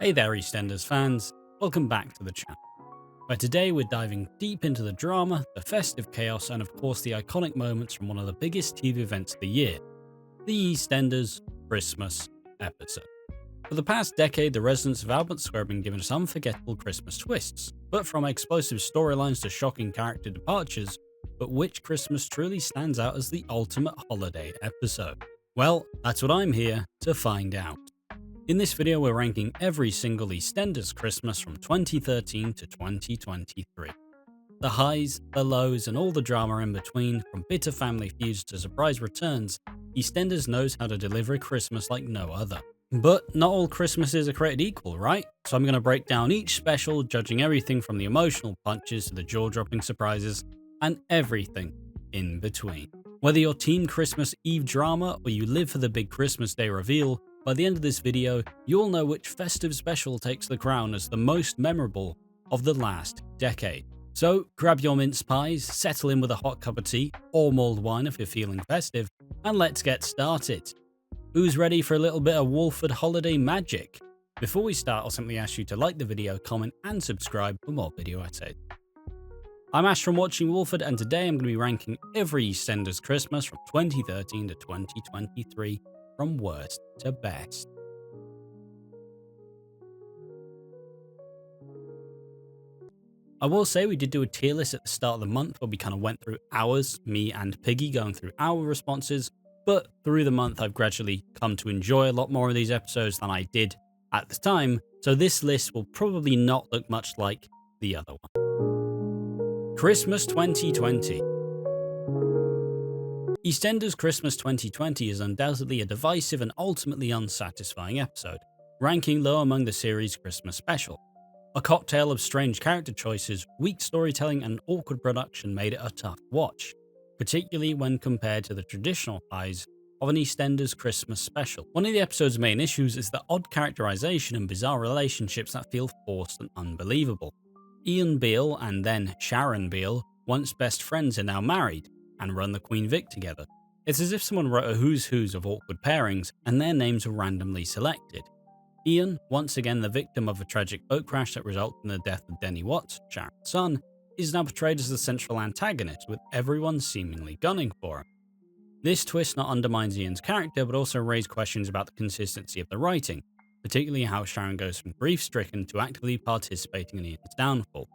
Hey there EastEnders fans, welcome back to the channel, where today we're diving deep into the drama, the festive chaos and of course the iconic moments from one of the biggest TV events of the year, the EastEnders Christmas episode. For the past decade, the residents of Albert Square have been given us unforgettable Christmas twists, but from explosive storylines to shocking character departures, but which Christmas truly stands out as the ultimate holiday episode? Well, that's what I'm here to find out. In this video, we're ranking every single EastEnders Christmas from 2013 to 2023. The highs, the lows, and all the drama in between, from bitter family feuds to surprise returns, EastEnders knows how to deliver a Christmas like no other. But not all Christmases are created equal, right? So I'm going to break down each special, judging everything from the emotional punches to the jaw-dropping surprises, and everything in between. Whether you're Team Christmas Eve drama or you live for the big Christmas Day reveal, by the end of this video, you'll know which festive special takes the crown as the most memorable of the last decade. So grab your mince pies, settle in with a hot cup of tea, or mulled wine if you're feeling festive, and let's get started. Who's ready for a little bit of Walford holiday magic? Before we start, I'll simply ask you to like the video, comment, and subscribe for more video essays. I'm Ash from Watching Walford, and today I'm going to be ranking every EastEnders Christmas from 2013 to 2023. From worst to best. I will say we did do a tier list at the start of the month where we kind of went through ours, me and Piggy going through our responses, but through the month I've gradually come to enjoy a lot more of these episodes than I did at the time, so this list will probably not look much like the other one. Christmas 2020. EastEnders Christmas 2020 is undoubtedly a divisive and ultimately unsatisfying episode, ranking low among the series' Christmas special. A cocktail of strange character choices, weak storytelling and awkward production made it a tough watch, particularly when compared to the traditional highs of an EastEnders Christmas special. One of the episode's main issues is the odd characterization and bizarre relationships that feel forced and unbelievable. Ian Beale and then Sharon Beale, once best friends, are now married and run the Queen Vic together. It's as if someone wrote a who's who's of awkward pairings and their names were randomly selected. Ian, once again the victim of a tragic boat crash that resulted in the death of Denny Watts, Sharon's son, is now portrayed as the central antagonist, with everyone seemingly gunning for him. This twist not undermines Ian's character but also raises questions about the consistency of the writing, particularly how Sharon goes from grief-stricken to actively participating in Ian's downfall.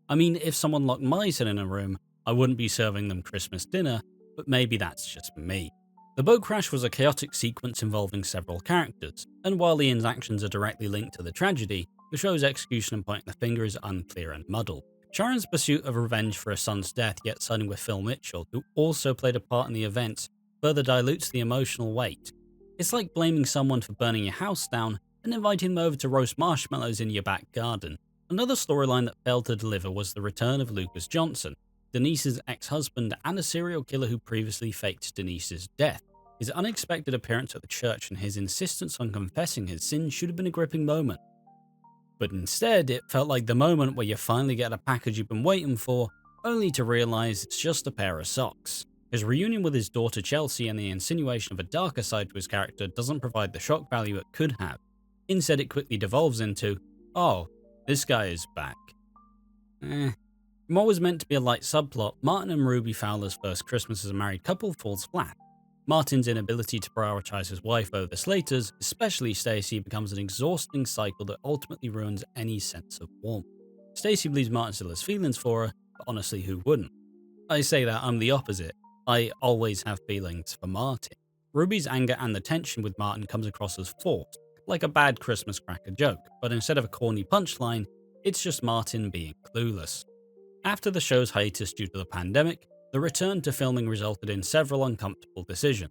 I mean, if someone locked my son in a room, I wouldn't be serving them Christmas dinner, but maybe that's just me. The boat crash was a chaotic sequence involving several characters, and while Ian's actions are directly linked to the tragedy, the show's execution and pointing the finger is unclear and muddled. Sharon's pursuit of revenge for her son's death, yet siding with Phil Mitchell, who also played a part in the events, further dilutes the emotional weight. It's like blaming someone for burning your house down and inviting them over to roast marshmallows in your back garden. Another storyline that failed to deliver was the return of Lucas Johnson, Denise's ex-husband and a serial killer who previously faked Denise's death. His unexpected appearance at the church and his insistence on confessing his sins should have been a gripping moment. But instead, it felt like the moment where you finally get a package you've been waiting for, only to realise it's just a pair of socks. His reunion with his daughter Chelsea and the insinuation of a darker side to his character doesn't provide the shock value it could have. Instead, it quickly devolves into, oh, this guy is back. From what was meant to be a light subplot, Martin and Ruby Fowler's first Christmas as a married couple falls flat. Martin's inability to prioritise his wife over the Slaters, especially Stacey, becomes an exhausting cycle that ultimately ruins any sense of warmth. Stacey believes Martin still has feelings for her, but honestly, who wouldn't? I say that, I'm the opposite. I always have feelings for Martin. Ruby's anger and the tension with Martin comes across as forced, like a bad Christmas cracker joke, but instead of a corny punchline, it's just Martin being clueless. After the show's hiatus due to the pandemic, the return to filming resulted in several uncomfortable decisions.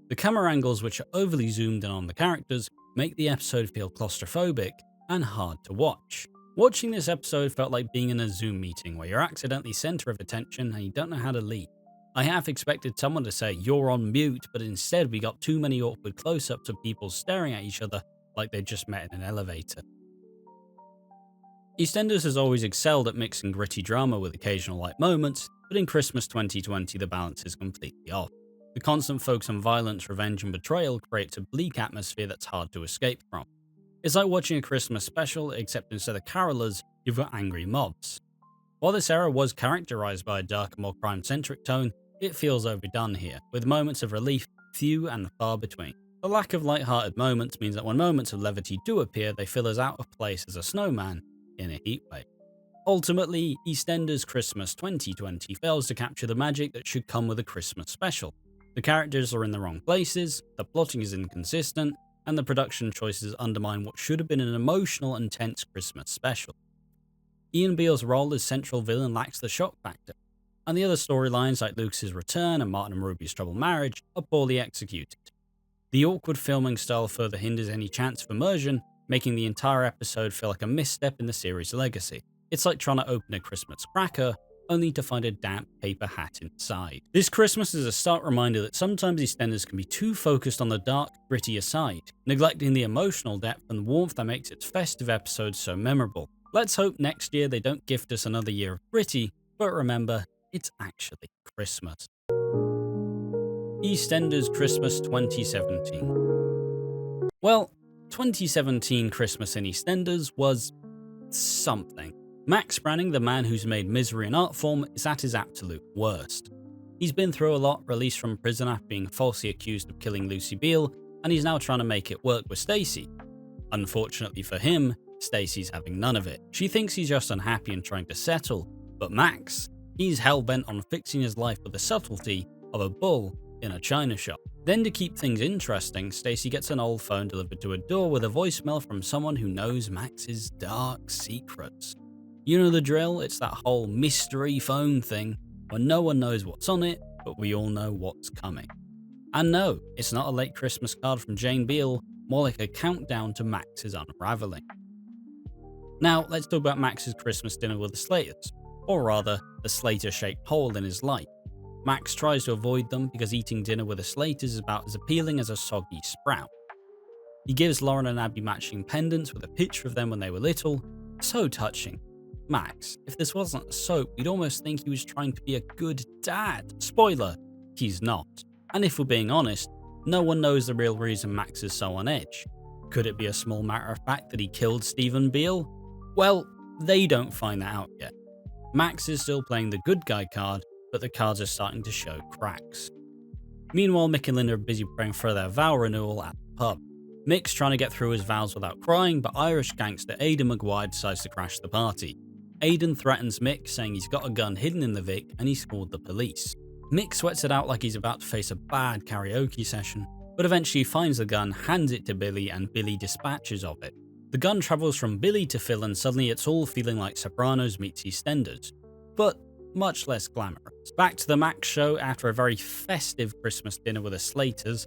The camera angles, which are overly zoomed in on the characters, make the episode feel claustrophobic and hard to watch. Watching this episode felt like being in a Zoom meeting where you're accidentally center of attention and you don't know how to lead. I half expected someone to say you're on mute, but instead we got too many awkward close-ups of people staring at each other like they just met in an elevator. EastEnders has always excelled at mixing gritty drama with occasional light moments, but in Christmas 2020 the balance is completely off. The constant focus on violence, revenge and betrayal creates a bleak atmosphere that's hard to escape from. It's like watching a Christmas special, except instead of carolers, you've got angry mobs. While this era was characterised by a darker, more crime-centric tone, it feels overdone here, with moments of relief few and far between. The lack of light-hearted moments means that when moments of levity do appear, they feel as out of place as a snowman in a heatwave. Ultimately, EastEnders Christmas 2020 fails to capture the magic that should come with a Christmas special. The characters are in the wrong places, the plotting is inconsistent, and the production choices undermine what should have been an emotional and tense Christmas special. Ian Beale's role as central villain lacks the shock factor, and the other storylines like Lucas's return and Martin and Ruby's troubled marriage are poorly executed. The awkward filming style further hinders any chance of immersion, making the entire episode feel like a misstep in the series' legacy. It's like trying to open a Christmas cracker, only to find a damp paper hat inside. This Christmas is a stark reminder that sometimes EastEnders can be too focused on the dark, grittier side, neglecting the emotional depth and warmth that makes its festive episodes so memorable. Let's hope next year they don't gift us another year of gritty, but remember, it's actually Christmas. EastEnders Christmas 2017. Well, 2017 Christmas in EastEnders was something. Max Branning, the man who's made misery an art form, is at his absolute worst. He's been through a lot, released from prison after being falsely accused of killing Lucy Beale, and he's now trying to make it work with Stacey. Unfortunately for him, Stacey's having none of it. She thinks he's just unhappy and trying to settle, but Max, he's hell-bent on fixing his life with the subtlety of a bull in a china shop. Then to keep things interesting, Stacey gets an old phone delivered to her door with a voicemail from someone who knows Max's dark secrets. You know the drill, it's that whole mystery phone thing, where no one knows what's on it, but we all know what's coming. And no, it's not a late Christmas card from Jane Beale, more like a countdown to Max's unravelling. Now, let's talk about Max's Christmas dinner with the Slaters, or rather, the Slater-shaped hole in his life. Max tries to avoid them because eating dinner with the Slaters is about as appealing as a soggy sprout. He gives Lauren and Abby matching pendants with a picture of them when they were little. So touching. Max, if this wasn't a soap, you'd almost think he was trying to be a good dad. Spoiler, he's not. And if we're being honest, no one knows the real reason Max is so on edge. Could it be a small matter of fact that he killed Stephen Beale? Well, they don't find that out yet. Max is still playing the good guy card, but the cards are starting to show cracks. Meanwhile, Mick and Linda are busy preparing for their vow renewal at the pub. Mick's trying to get through his vows without crying, but Irish gangster Aidan Maguire decides to crash the party. Aidan threatens Mick, saying he's got a gun hidden in the Vic and he's called the police. Mick sweats it out like he's about to face a bad karaoke session, but eventually finds the gun, hands it to Billy, and Billy dispatches of it. The gun travels from Billy to Phil, and suddenly it's all feeling like Sopranos meets EastEnders, but much less glamorous. Back to the Max show after a very festive Christmas dinner with the Slaters.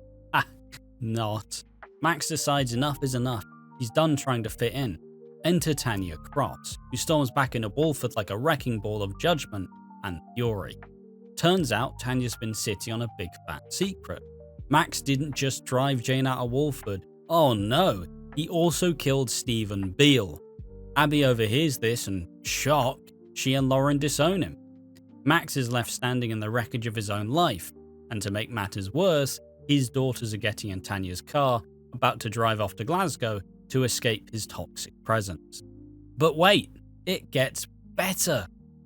Not. Max decides enough is enough. He's done trying to fit in. Enter Tanya Cross, who storms back into Walford like a wrecking ball of judgment and fury. Turns out Tanya's been sitting on a big fat secret. Max didn't just drive Jane out of Walford. Oh no, he also killed Stephen Beale. Abby overhears this and, shocked, she and Lauren disown him. Max is left standing in the wreckage of his own life, and to make matters worse, his daughters are getting in Tanya's car, about to drive off to Glasgow to escape his toxic presence. But wait, it gets better.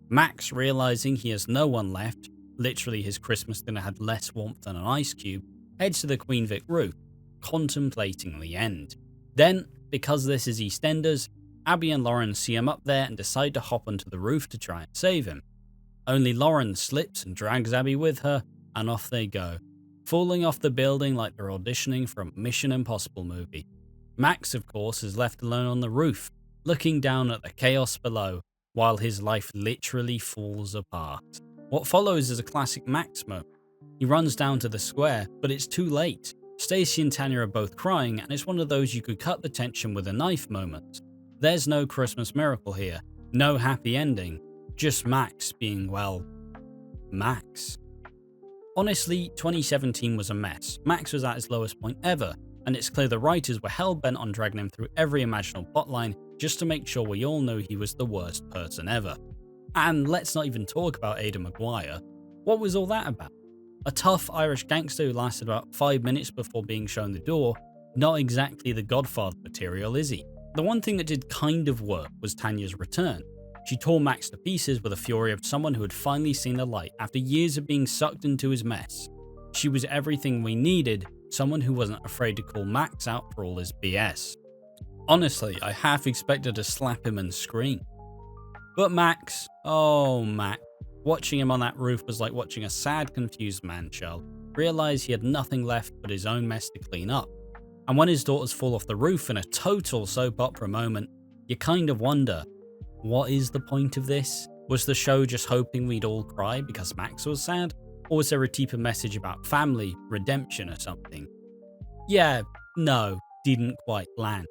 Max, realizing he has no one left, literally his Christmas dinner had less warmth than an ice cube, heads to the Queen Vic roof, contemplating the end. Then, because this is EastEnders, Abby and Lauren see him up there and decide to hop onto the roof to try and save him. Only Lauren slips and drags Abby with her, and off they go, falling off the building like they're auditioning for a Mission Impossible movie. Max, of course, is left alone on the roof, looking down at the chaos below, while his life literally falls apart. What follows is a classic Max moment. He runs down to the square, but it's too late. Stacey and Tanya are both crying, and it's one of those you could cut the tension with a knife moments. There's no Christmas miracle here, no happy ending, just Max being, well, Max. Honestly, 2017 was a mess. Max was at his lowest point ever, and it's clear the writers were hell-bent on dragging him through every imaginable plotline just to make sure we all know he was the worst person ever. And let's not even talk about Aidan Maguire. What was all that about? A tough Irish gangster who lasted about 5 minutes before being shown the door? Not exactly the Godfather material, is he? The one thing that did kind of work was Tanya's return. She tore Max to pieces with the fury of someone who had finally seen the light after years of being sucked into his mess. She was everything we needed, someone who wasn't afraid to call Max out for all his BS. Honestly, I half expected to slap him and scream. But Max, oh Max, watching him on that roof was like watching a sad, confused man-child realize he had nothing left but his own mess to clean up. And when his daughters fall off the roof in a total soap opera moment, you kind of wonder, what is the point of this? Was the show just hoping we'd all cry because Max was sad? Or was there a deeper message about family, redemption or something? Yeah, no, didn't quite land.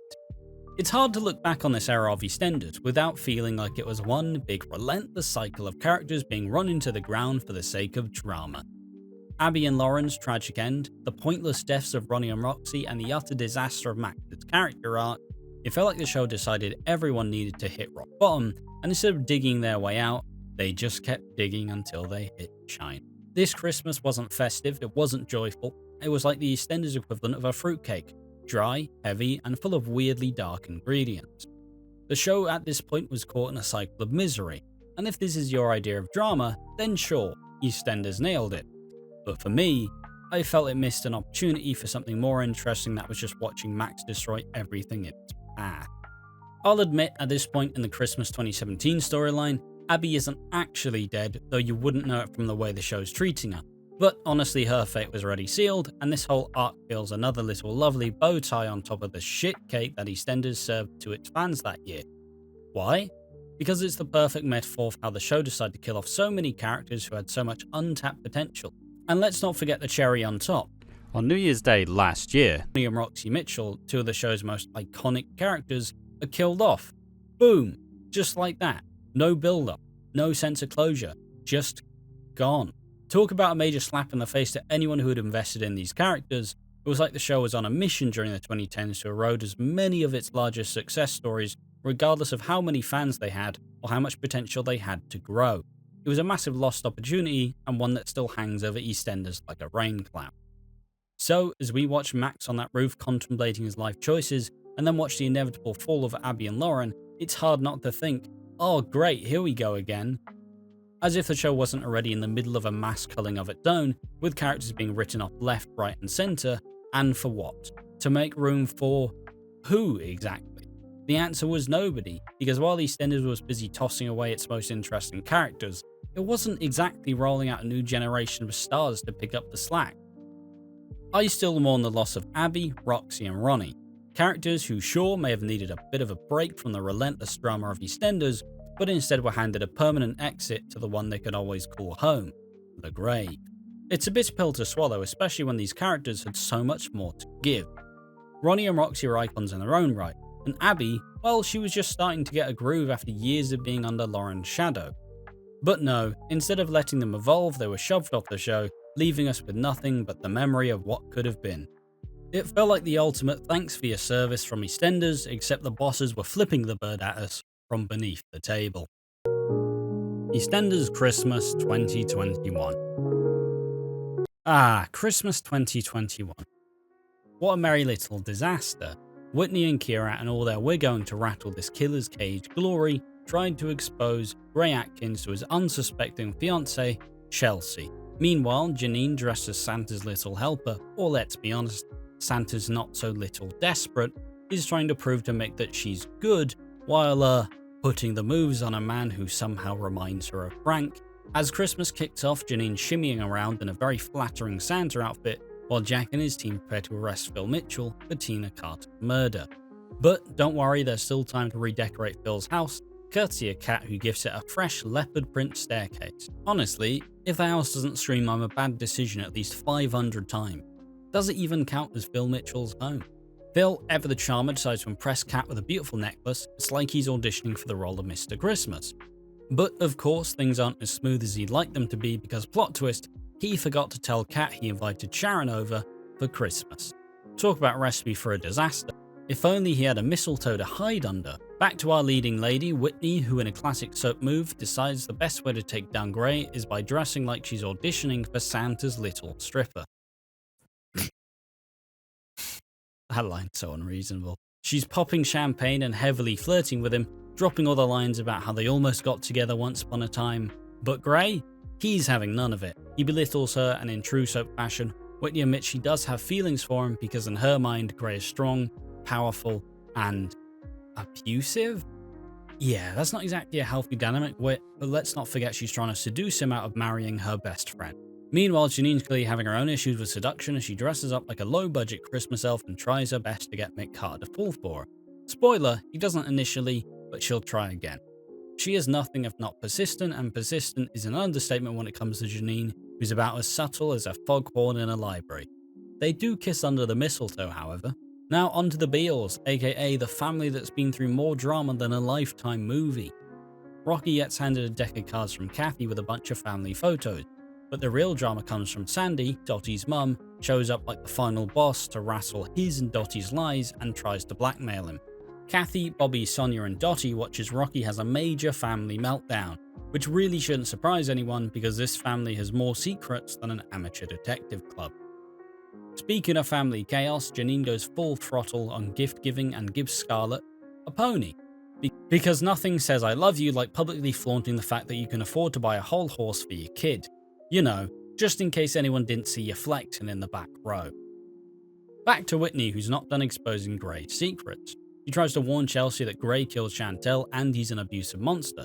It's hard to look back on this era of EastEnders without feeling like it was one big relentless cycle of characters being run into the ground for the sake of drama. Abby and Lauren's tragic end, the pointless deaths of Ronnie and Roxy, and the utter disaster of Max's character arc, it felt like the show decided everyone needed to hit rock bottom, and instead of digging their way out, they just kept digging until they hit shine. This Christmas wasn't festive, it wasn't joyful, it was like the EastEnders equivalent of a fruitcake, dry, heavy, and full of weirdly dark ingredients. The show at this point was caught in a cycle of misery, and if this is your idea of drama, then sure, EastEnders nailed it. But for me, I felt it missed an opportunity for something more interesting that was just watching Max destroy everything in its path. I'll admit, at this point in the Christmas 2017 storyline, Abby isn't actually dead, though you wouldn't know it from the way the show's treating her. But honestly, her fate was already sealed, and this whole arc feels another little lovely bow tie on top of the shit cake that EastEnders served to its fans that year. Why? Because it's the perfect metaphor for how the show decided to kill off so many characters who had so much untapped potential. And let's not forget the cherry on top. On New Year's Day last year, Ronnie and Roxy Mitchell, two of the show's most iconic characters, are killed off. Boom. Just like that. No build-up. No sense of closure. Just gone. Talk about a major slap in the face to anyone who had invested in these characters. It was like the show was on a mission during the 2010s to erode as many of its largest success stories, regardless of how many fans they had or how much potential they had to grow. It was a massive lost opportunity, and one that still hangs over EastEnders like a rain cloud. So, as we watch Max on that roof contemplating his life choices, and then watch the inevitable fall of Abby and Lauren, it's hard not to think, oh great, here we go again. As if the show wasn't already in the middle of a mass culling of its own, with characters being written off left, right and centre, and for what? To make room for who exactly? The answer was nobody, because while EastEnders was busy tossing away its most interesting characters, it wasn't exactly rolling out a new generation of stars to pick up the slack. I still mourn the loss of Abby, Roxy and Ronnie, characters who sure may have needed a bit of a break from the relentless drama of EastEnders, but instead were handed a permanent exit to the one they could always call home, the grave. It's a bitter pill to swallow, especially when these characters had so much more to give. Ronnie and Roxy were icons in their own right, and Abby, well, she was just starting to get a groove after years of being under Lauren's shadow. But no, instead of letting them evolve, they were shoved off the show, leaving us with nothing but the memory of what could have been. It felt like the ultimate thanks for your service from EastEnders, except the bosses were flipping the bird at us from beneath the table. EastEnders Christmas 2021. Christmas 2021. What a merry little disaster. Whitney and Kira and all their "we're going to rattle this killer's cage" glory tried to expose Gray Atkins to his unsuspecting fiancée, Chelsea. Meanwhile, Janine, dressed as Santa's little helper, or let's be honest, Santa's not so little desperate, is trying to prove to Mick that she's good, while putting the moves on a man who somehow reminds her of Frank. As Christmas kicks off, Janine's shimmying around in a very flattering Santa outfit, while Jack and his team prepare to arrest Phil Mitchell for Tina Carter's murder. But don't worry, there's still time to redecorate Phil's house, courtesy of Kat, who gives it a fresh leopard print staircase. Honestly, if the house doesn't scream "I'm a bad decision" at least 500 times, does it even count as Phil Mitchell's home? Phil, ever the charmer, decides to impress Kat with a beautiful necklace. It's like he's auditioning for the role of Mr. Christmas. But of course, things aren't as smooth as he'd like them to be, because plot twist, he forgot to tell Kat he invited Sharon over for Christmas. Talk about recipe for a disaster. If only he had a mistletoe to hide under. Back to our leading lady, Whitney, who in a classic soap move decides the best way to take down Gray is by dressing like she's auditioning for Santa's little stripper. That line's so unreasonable. She's popping champagne and heavily flirting with him, dropping all the lines about how they almost got together once upon a time. But Gray? He's having none of it. He belittles her, and in true soap fashion, Whitney admits she does have feelings for him because in her mind, Gray is strong, powerful, and abusive? Yeah, that's not exactly a healthy dynamic, Whit, but let's not forget she's trying to seduce him out of marrying her best friend. Meanwhile, Janine's clearly having her own issues with seduction as she dresses up like a low-budget Christmas elf and tries her best to get Mick Carter to fall for her. Spoiler, he doesn't initially, but she'll try again. She is nothing if not persistent, and persistent is an understatement when it comes to Janine, who's about as subtle as a foghorn in a library. They do kiss under the mistletoe, however. Now onto the Beals, aka the family that's been through more drama than a Lifetime movie. Rocky gets handed a deck of cards from Kathy with a bunch of family photos, but the real drama comes from Sandy, Dottie's mum, shows up like the final boss to wrestle his and Dottie's lies and tries to blackmail him. Kathy, Bobby, Sonia and Dottie watch as Rocky has a major family meltdown, which really shouldn't surprise anyone because this family has more secrets than an amateur detective club. Speaking of family chaos, Janine goes full throttle on gift giving and gives Scarlett a pony. Because nothing says I love you like publicly flaunting the fact that you can afford to buy a whole horse for your kid. You know, just in case anyone didn't see you flexing in the back row. Back to Whitney, who's not done exposing Gray's secrets. He tries to warn Chelsea that Gray killed Chantel and he's an abusive monster.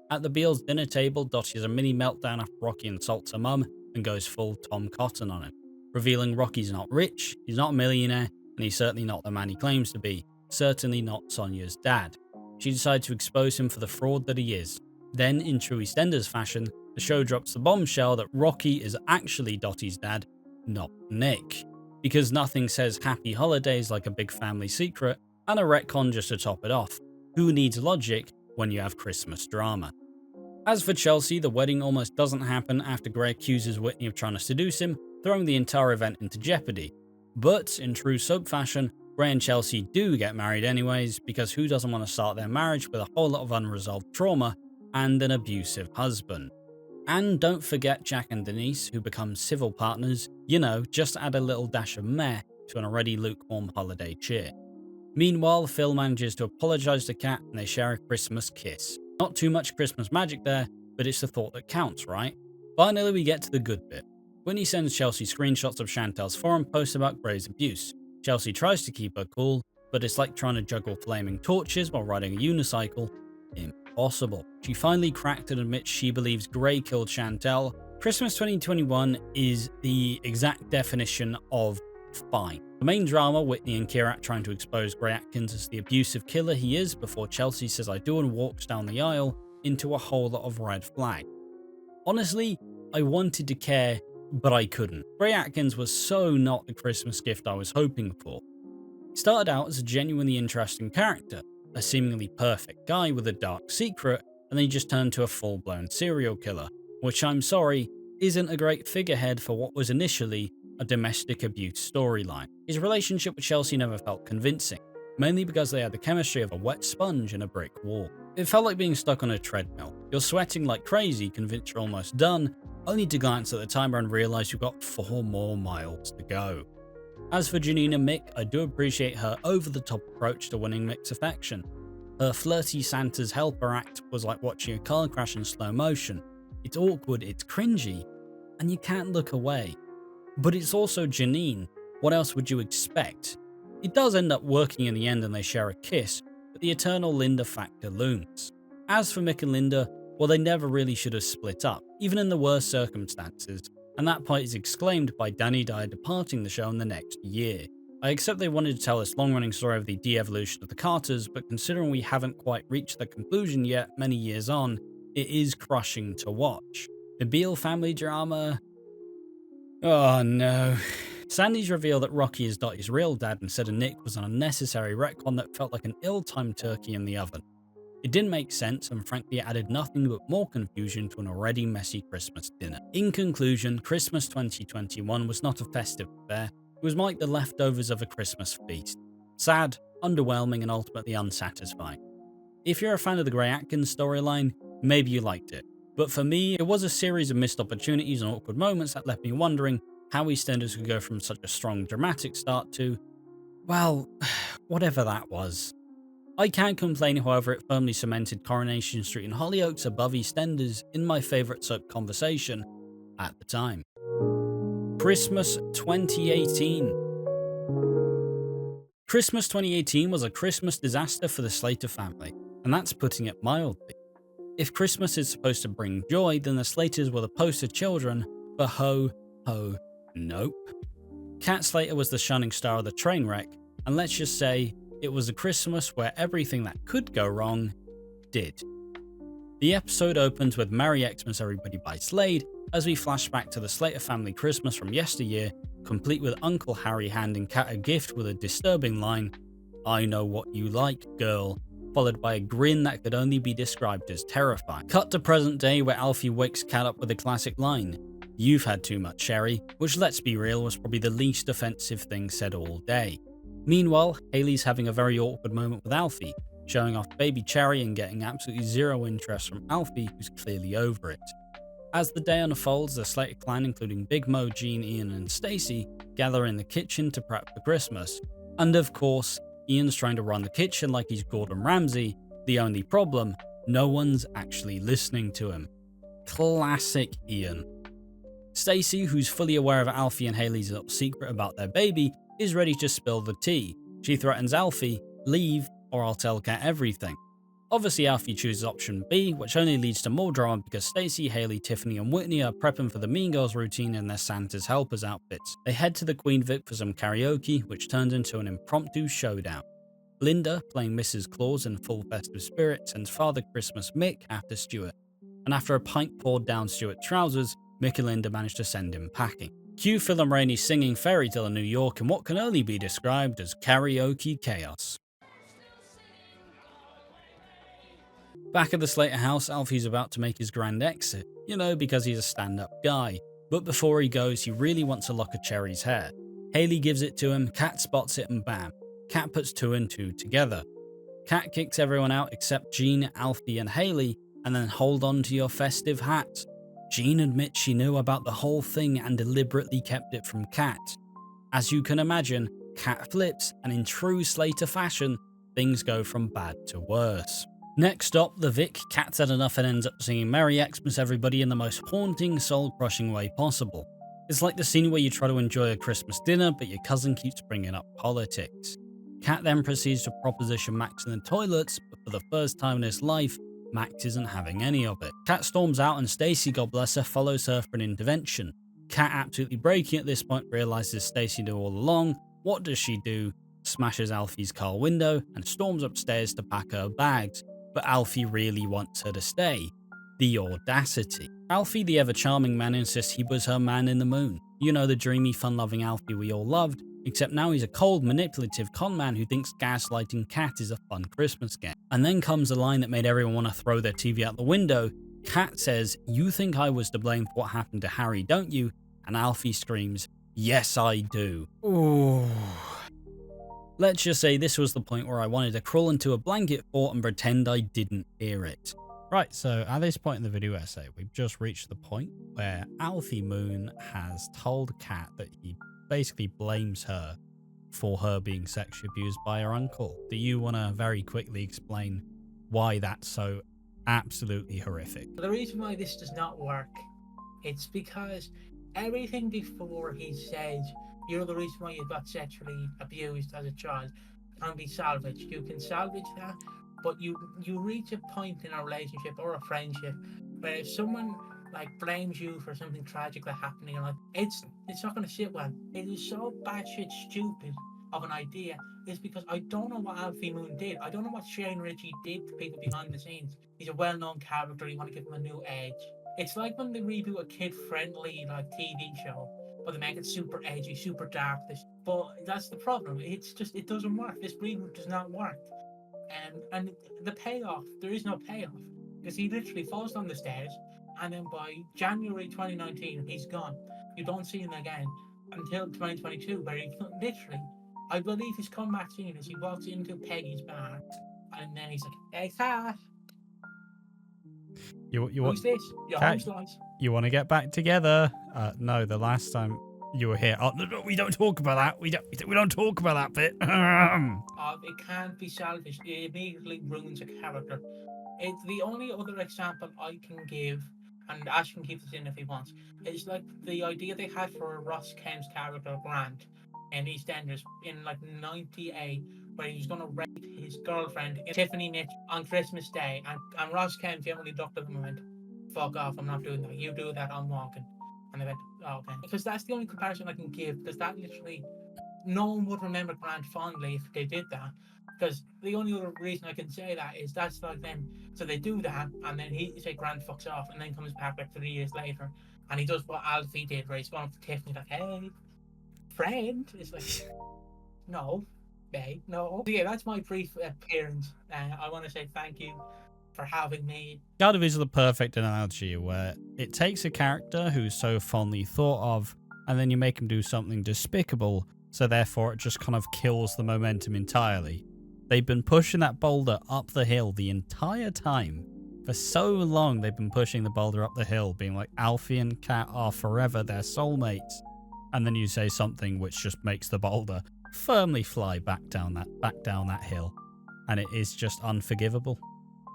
At the Beals' dinner table, Dottie has a mini meltdown after Rocky insults her mum and goes full Tom Cotton on him, revealing Rocky's not rich, he's not a millionaire, and he's certainly not the man he claims to be, certainly not Sonia's dad. She decides to expose him for the fraud that he is. Then, in true EastEnders fashion, the show drops the bombshell that Rocky is actually Dottie's dad, not Nick. Because nothing says happy holidays like a big family secret, and a retcon just to top it off. Who needs logic when you have Christmas drama? As for Chelsea, the wedding almost doesn't happen after Gray accuses Whitney of trying to seduce him, throwing the entire event into jeopardy. But, in true soap fashion, Gray and Chelsea do get married anyways, because who doesn't want to start their marriage with a whole lot of unresolved trauma and an abusive husband? And don't forget Jack and Denise, who become civil partners, you know, just to add a little dash of meh to an already lukewarm holiday cheer. Meanwhile, Phil manages to apologise to Kat and they share a Christmas kiss. Not too much Christmas magic there, but it's the thought that counts, right? Finally, we get to the good bit. Whitney sends Chelsea screenshots of Chantel's forum post about Gray's abuse. Chelsea tries to keep her cool, but it's like trying to juggle flaming torches while riding a unicycle. Impossible. She finally cracked and admits she believes Gray killed Chantel. Christmas 2021 is the exact definition of fine. The main drama, Whitney and Kirat trying to expose Gray Atkins as the abusive killer he is before Chelsea says I do and walks down the aisle into a whole lot of red flag. Honestly, I wanted to care, but I couldn't. Gray Atkins was so not the Christmas gift I was hoping for. He started out as a genuinely interesting character, a seemingly perfect guy with a dark secret, and then he just turned to a full-blown serial killer, which I'm sorry, isn't a great figurehead for what was initially a domestic abuse storyline. His relationship with Chelsea never felt convincing, mainly because they had the chemistry of a wet sponge and a brick wall. It felt like being stuck on a treadmill. You're sweating like crazy, convinced you're almost done, only to glance at the timer and realise you've got 4 more miles to go. As for Janine and Mick, I do appreciate her over-the-top approach to winning Mick's affection. Her flirty Santa's helper act was like watching a car crash in slow motion. It's awkward, it's cringy, and you can't look away. But it's also Janine. What else would you expect? It does end up working in the end and they share a kiss, but the eternal Linda factor looms. As for Mick and Linda, well, they never really should have split up, even in the worst circumstances, and that point is exclaimed by Danny Dyer departing the show in the next year. I accept they wanted to tell this long-running story of the de-evolution of the Carters, but considering we haven't quite reached the conclusion yet many years on, it is crushing to watch. The Beale family drama... Oh no. Sandy's reveal that Rocky is Dottie's real dad instead of Nick was an unnecessary retcon that felt like an ill-timed turkey in the oven. It didn't make sense and frankly added nothing but more confusion to an already messy Christmas dinner. In conclusion, Christmas 2021 was not a festive affair, it was more like the leftovers of a Christmas feast. Sad, underwhelming and ultimately unsatisfying. If you're a fan of the Gray Atkins storyline, maybe you liked it. But for me, it was a series of missed opportunities and awkward moments that left me wondering how EastEnders could go from such a strong dramatic start to Well, whatever that was. I can't complain, however, it firmly cemented Coronation Street and Hollyoaks above EastEnders in my favourite soap conversation at the time. Christmas 2018. Christmas 2018 was a Christmas disaster for the Slater family, and that's putting it mildly. If Christmas is supposed to bring joy, then the Slaters were the poster children for ho, ho, nope. Cat Slater was the shining star of the train wreck, and let's just say it was a Christmas where everything that could go wrong did. The episode opens with Merry Xmas Everybody by Slade as we flash back to the Slater family Christmas from yesteryear, complete with Uncle Harry handing Cat a gift with a disturbing line, "I know what you like, girl," followed by a grin that could only be described as terrifying. Cut to present day where Alfie wakes Cat up with a classic line, "You've had too much sherry," which, let's be real, was probably the least offensive thing said all day. Meanwhile, Hayley's having a very awkward moment with Alfie, showing off baby Cherry and getting absolutely zero interest from Alfie, who's clearly over it. As the day unfolds, the Slater clan, including Big Mo, Jean, Ian and Stacey, gather in the kitchen to prep for Christmas. And of course, Ian's trying to run the kitchen like he's Gordon Ramsay. The only problem, no one's actually listening to him. Classic Ian. Stacey, who's fully aware of Alfie and Hayley's little secret about their baby, is ready to spill the tea. She threatens Alfie, "Leave or I'll tell Cat everything." Obviously Alfie chooses option B, which only leads to more drama because Stacey, Hayley, Tiffany and Whitney are prepping for the Mean Girls routine in their Santa's helpers outfits. They head to the Queen Vic for some karaoke, which turns into an impromptu showdown. Linda, playing Mrs. Claus in full festive spirit, sends Father Christmas Mick after Stuart. And after a pint poured down Stuart's trousers, Mick and Linda manage to send him packing. Cue Phil and Rainey singing Fairy Tale in New York in what can only be described as karaoke chaos. Back at the Slater house, Alfie's about to make his grand exit, because he's a stand-up guy. But before he goes, he really wants a lock of Cherry's hair. Hayley gives it to him, Cat spots it and bam, Cat puts two and two together. Cat kicks everyone out except Jean, Alfie and Hayley, and then hold on to your festive hat. Jean admits she knew about the whole thing and deliberately kept it from Cat. As you can imagine, Cat flips, and in true Slater fashion, things go from bad to worse. Next up, the Vic. Cat's had enough and ends up singing Merry Xmas Everybody in the most haunting, soul-crushing way possible. It's like the scene where you try to enjoy a Christmas dinner, but your cousin keeps bringing up politics. Cat then proceeds to proposition Max in the toilets, but for the first time in his life, Max isn't having any of it. Cat storms out and Stacey, God bless her, follows her for an intervention. Cat, absolutely breaking at this point, realises Stacey knew all along. What does she do? Smashes Alfie's car window and storms upstairs to pack her bags. But Alfie really wants her to stay. The audacity. Alfie, the ever-charming man, insists he was her man in the moon. The dreamy, fun-loving Alfie we all loved, except now he's a cold, manipulative con man who thinks gaslighting Cat is a fun Christmas game. And then comes the line that made everyone want to throw their TV out the window. Cat says, "You think I was to blame for what happened to Harry, don't you?" And Alfie screams, "Yes, I do." Ooh. Let's just say this was the point where I wanted to crawl into a blanket fort and pretend I didn't hear it. Right, so at this point in the video essay, we've just reached the point where Alfie Moon has told Cat that he basically blames her for her being sexually abused by her uncle. Do you want to very quickly explain why that's so absolutely horrific? The reason why this does not work, it's because everything before he says, the reason why you got sexually abused as a child can be salvaged. You can salvage that, but you reach a point in a relationship or a friendship where if someone blames you for something tragic that happened in your life, it's not going to sit well. It is so batshit stupid of an idea. It's because I don't know what Alfie Moon did. I don't know what Shane Ritchie did to people behind the scenes. He's a well-known character. You want to give him a new edge. It's like when they reboot a kid-friendly TV show, but they make it super edgy, super dark. But that's the problem. It doesn't work. This reboot does not work. And the payoff, there is no payoff, because he literally falls down the stairs, and then by January 2019, he's gone. You don't see him again until 2022, where he literally, I believe his comeback scene is he walks into Peggy's bar, and then he's like, "Hey, Cat. You Who's this? Your home slice." You want to get back together? No, the last time You were here. Oh, no, we don't talk about that. We don't talk about that bit. It can't be salvaged. It immediately ruins a character. It's the only other example I can give, and Ash can keep this in if he wants. It's like the idea they had for Ross Kemp's character Grant in EastEnders in like '98, where he was going to rape his girlfriend Tiffany Mitchell on Christmas Day, and Ross Kemp generally looked at them and went, "Fuck off! I'm not doing that. You do that, I'm walking." And they went, "Oh, okay," because that's the only comparison I can give. Because that literally, no one would remember Grant fondly if they did that. Because the only other reason I can say that is that's like them. So they do that, and then he say Grant fucks off, and then comes back like 3 years later, and he does what Alfie did, where he's going up to Tiffany like, "Hey, friend." It's like, no, babe, no. So yeah, that's my brief appearance. I want to say thank you for having me. Gardav is the perfect analogy where it takes a character who's so fondly thought of, and then you make him do something despicable, so therefore it just kind of kills the momentum entirely. They've been pushing that boulder up the hill the entire time. For so long, they've been pushing the boulder up the hill, being like, Alfie and Kat are forever their soulmates. And then you say something which just makes the boulder firmly fly back down that hill. And it is just unforgivable.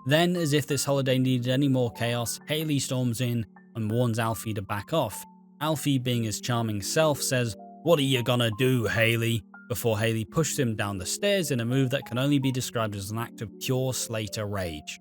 Then, as if this holiday needed any more chaos, Hayley storms in and warns Alfie to back off. Alfie, being his charming self, says, "What are you gonna do, Hayley?" before Hayley pushes him down the stairs in a move that can only be described as an act of pure Slater rage.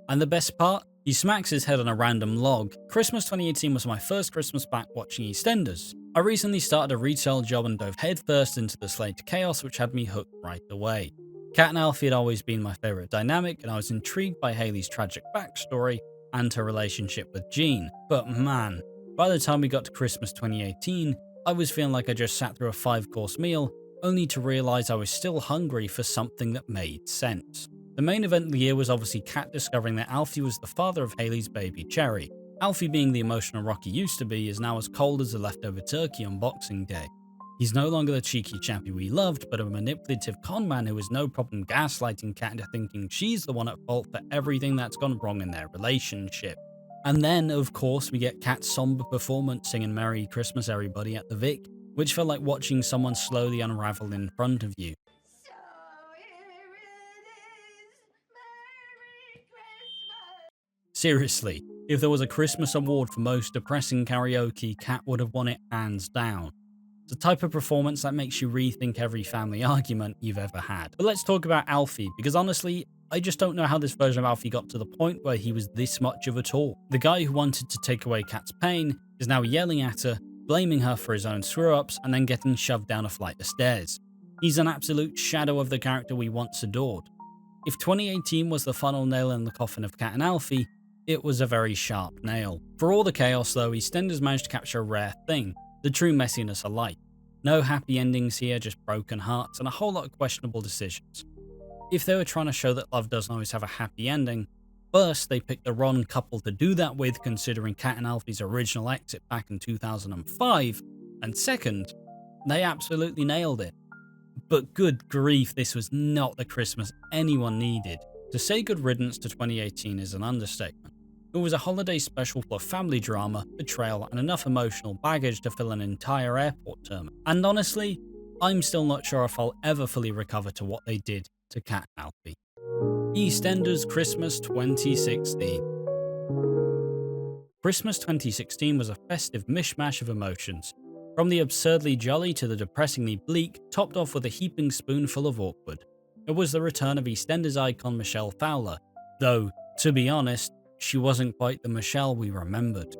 And the best part? He smacks his head on a random log. Christmas 2018 was my first Christmas back watching EastEnders. I recently started a retail job and dove headfirst into the Slater chaos, which had me hooked right away. Kat and Alfie had always been my favourite dynamic, and I was intrigued by Hayley's tragic backstory and her relationship with Jean. But man, by the time we got to Christmas 2018, I was feeling like I just sat through a 5-course meal, only to realise I was still hungry for something that made sense. The main event of the year was obviously Kat discovering that Alfie was the father of Hayley's baby Cherry. Alfie, being the emotional rock he used to be, is now as cold as a leftover turkey on Boxing Day. He's no longer the cheeky chappy we loved, but a manipulative conman who has no problem gaslighting Kat into thinking she's the one at fault for everything that's gone wrong in their relationship. And then, of course, we get Kat's somber performance singing Merry Christmas Everybody at the Vic, which felt like watching someone slowly unravel in front of you. So here it is, Merry Christmas. Seriously, if there was a Christmas award for most depressing karaoke, Kat would have won it hands down. It's the type of performance that makes you rethink every family argument you've ever had. But let's talk about Alfie, because honestly, I just don't know how this version of Alfie got to the point where he was this much of a tool. The guy who wanted to take away Kat's pain is now yelling at her, blaming her for his own screw-ups, and then getting shoved down a flight of stairs. He's an absolute shadow of the character we once adored. If 2018 was the final nail in the coffin of Kat and Alfie, it was a very sharp nail. For all the chaos though, EastEnders managed to capture a rare thing, the true messiness of life. No happy endings here, just broken hearts and a whole lot of questionable decisions. If they were trying to show that love doesn't always have a happy ending, first they picked the wrong couple to do that with, considering Kat and Alfie's original exit back in 2005, and second, they absolutely nailed it. But good grief, this was not the Christmas anyone needed. To say good riddance to 2018 is an understatement. It was a holiday special full of family drama, betrayal, and enough emotional baggage to fill an entire airport terminal. And honestly, I'm still not sure if I'll ever fully recover to what they did to Kat and Alfie. EastEnders Christmas 2016. Christmas 2016 was a festive mishmash of emotions. From the absurdly jolly to the depressingly bleak, topped off with a heaping spoonful of awkward. It was the return of EastEnders icon Michelle Fowler, though, to be honest, she wasn't quite the Michelle we remembered.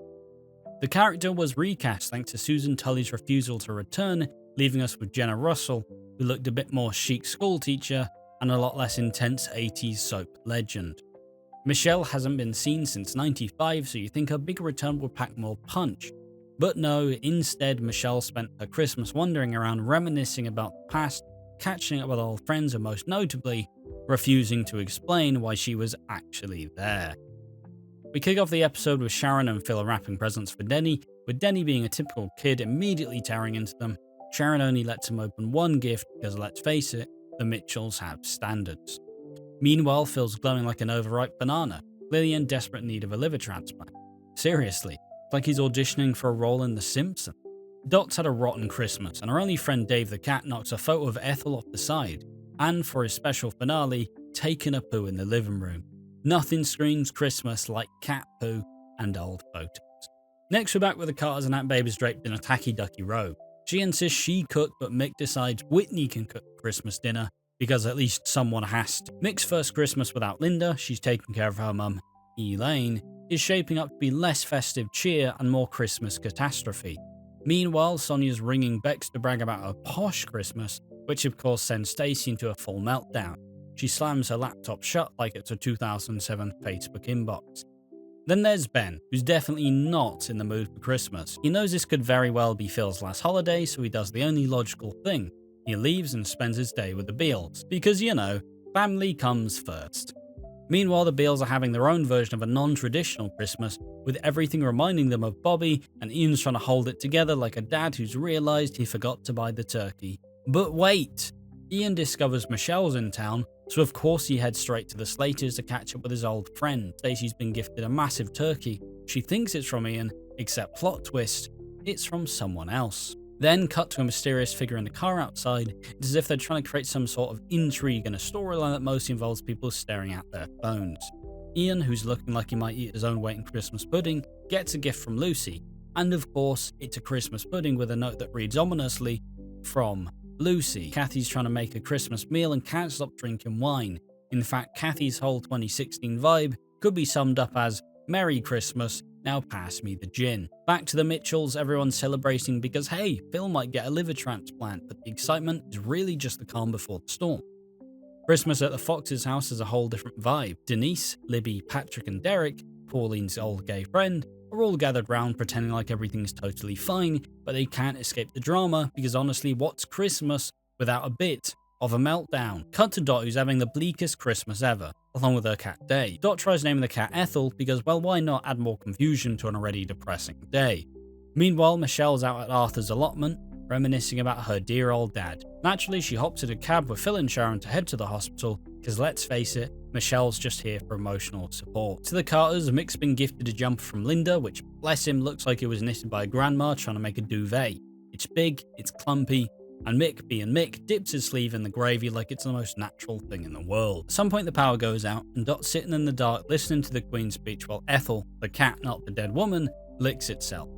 The character was recast thanks to Susan Tully's refusal to return, leaving us with Jenna Russell, who looked a bit more chic schoolteacher and a lot less intense 80s soap legend. Michelle hasn't been seen since '95, so you think her big return would pack more punch. But no, instead Michelle spent her Christmas wandering around reminiscing about the past, catching up with old friends and most notably, refusing to explain why she was actually there. We kick off the episode with Sharon and Phil wrapping presents for Denny, with Denny being a typical kid immediately tearing into them. Sharon only lets him open one gift because, let's face it, the Mitchells have standards. Meanwhile, Phil's glowing like an overripe banana, clearly in desperate need of a liver transplant. Seriously, it's like he's auditioning for a role in The Simpsons. Dot's had a rotten Christmas, and her only friend Dave the cat knocks a photo of Ethel off the side, and for his special finale, taking a poo in the living room. Nothing screams Christmas like cat poo and old photos. Next we're back with the Carters and Aunt Baby's draped in a tacky ducky robe. She insists she cooked, but Mick decides Whitney can cook Christmas dinner, because at least someone has to. Mick's first Christmas without Linda, she's taking care of her mum, Elaine, is shaping up to be less festive cheer and more Christmas catastrophe. Meanwhile, Sonia's ringing Bex to brag about her posh Christmas, which of course sends Stacey into a full meltdown. She slams her laptop shut like it's a 2007 Facebook inbox. Then there's Ben, who's definitely not in the mood for Christmas. He knows this could very well be Phil's last holiday, so he does the only logical thing. He leaves and spends his day with the Beals, because, you know, family comes first. Meanwhile, the Beals are having their own version of a non-traditional Christmas, with everything reminding them of Bobby, and Ian's trying to hold it together like a dad who's realised he forgot to buy the turkey. But wait! Ian discovers Michelle's in town, so of course he heads straight to the Slaters to catch up with his old friend. Stacey's been gifted a massive turkey. She thinks it's from Ian, except plot twist, it's from someone else. Then cut to a mysterious figure in the car outside. It's as if they're trying to create some sort of intrigue and a storyline that mostly involves people staring at their phones. Ian, who's looking like he might eat his own weight in Christmas pudding, gets a gift from Lucy. And of course, it's a Christmas pudding with a note that reads ominously, from Lucy. Kathy's trying to make a Christmas meal and can't stop drinking wine. In fact, Kathy's whole 2016 vibe could be summed up as, Merry Christmas, now pass me the gin. Back to the Mitchells, everyone's celebrating because hey, Phil might get a liver transplant, but the excitement is really just the calm before the storm. Christmas at the Fox's house is a whole different vibe. Denise, Libby, Patrick and Derek, Pauline's old gay friend, are all gathered round pretending like everything's totally fine, but they can't escape the drama because honestly, what's Christmas without a bit of a meltdown? Cut to Dot, who's having the bleakest Christmas ever, along with her cat Day. Dot tries naming the cat Ethel because, well, why not add more confusion to an already depressing day? Meanwhile, Michelle's out at Arthur's allotment, reminiscing about her dear old dad. Naturally, she hops in a cab with Phil and Sharon to head to the hospital, because let's face it, Michelle's just here for emotional support. To the Carters, Mick's been gifted a jumper from Linda, which, bless him, looks like it was knitted by a grandma trying to make a duvet. It's big, it's clumpy, and Mick, being Mick, dips his sleeve in the gravy like it's the most natural thing in the world. At some point the power goes out, and Dot's sitting in the dark listening to the Queen's speech while Ethel, the cat, not the dead woman, licks itself.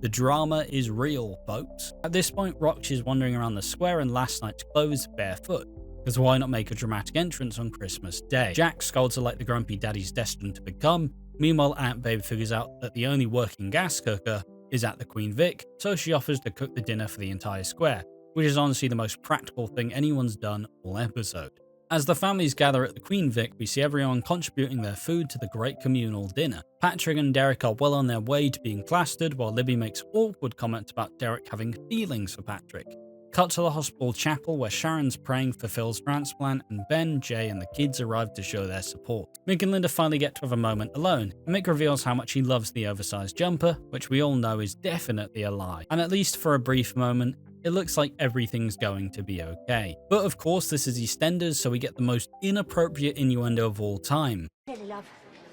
The drama is real, folks. At this point, Roch is wandering around the square in last night's clothes barefoot, because why not make a dramatic entrance on Christmas Day? Jack scolds her like the grumpy daddy's destined to become. Meanwhile, Aunt Babe figures out that the only working gas cooker is at the Queen Vic, so she offers to cook the dinner for the entire square, which is honestly the most practical thing anyone's done all episode. As the families gather at the Queen Vic, we see everyone contributing their food to the great communal dinner. Patrick and Derek are well on their way to being plastered, while Libby makes awkward comments about Derek having feelings for Patrick. Cut to the hospital chapel where Sharon's praying for Phil's transplant, and Ben, Jay and the kids arrive to show their support. Mick and Linda finally get to have a moment alone, and Mick reveals how much he loves the oversized jumper, which we all know is definitely a lie. And at least for a brief moment, it looks like everything's going to be okay. But of course, this is EastEnders, so we get the most inappropriate innuendo of all time. Really, love,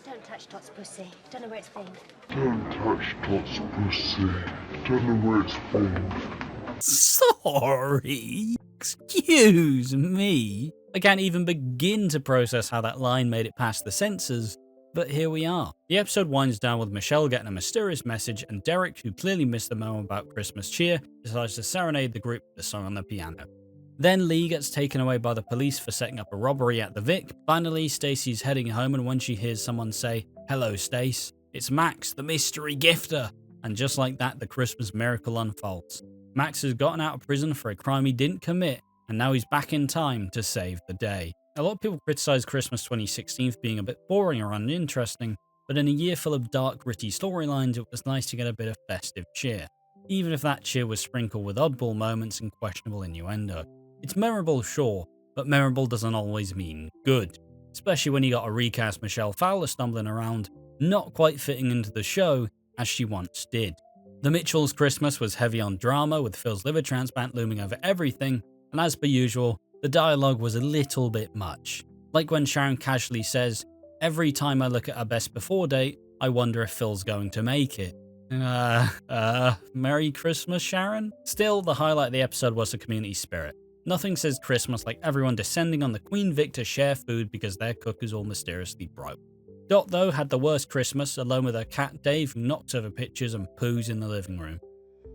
don't touch Dot's pussy. Don't know where it's been. Don't touch Dot's pussy. Don't know where it's been. Sorry? Excuse me? I can't even begin to process how that line made it past the censors, but here we are. The episode winds down with Michelle getting a mysterious message, and Derek, who clearly missed the moment about Christmas cheer, decides to serenade the group with the song on the piano. Then Lee gets taken away by the police for setting up a robbery at the Vic. Finally, Stacey's heading home, and when she hears someone say, "Hello, Stace," it's Max, the mystery gifter. And just like that, the Christmas miracle unfolds. Max has gotten out of prison for a crime he didn't commit, and now he's back in time to save the day. A lot of people criticize Christmas 2016 for being a bit boring or uninteresting, but in a year full of dark, gritty storylines, it was nice to get a bit of festive cheer, even if that cheer was sprinkled with oddball moments and questionable innuendo. It's memorable, sure, but memorable doesn't always mean good, especially when you got a recast Michelle Fowler stumbling around, not quite fitting into the show as she once did. The Mitchells' Christmas was heavy on drama, with Phil's liver transplant looming over everything, and as per usual, the dialogue was a little bit much. Like when Sharon casually says, "Every time I look at our best before date, I wonder if Phil's going to make it." Merry Christmas, Sharon? Still, the highlight of the episode was the community spirit. Nothing says Christmas like everyone descending on the Queen Vic to share food because their cook is all mysteriously broke. Dot, though, had the worst Christmas, alone with her cat Dave, who knocks over pictures and poos in the living room.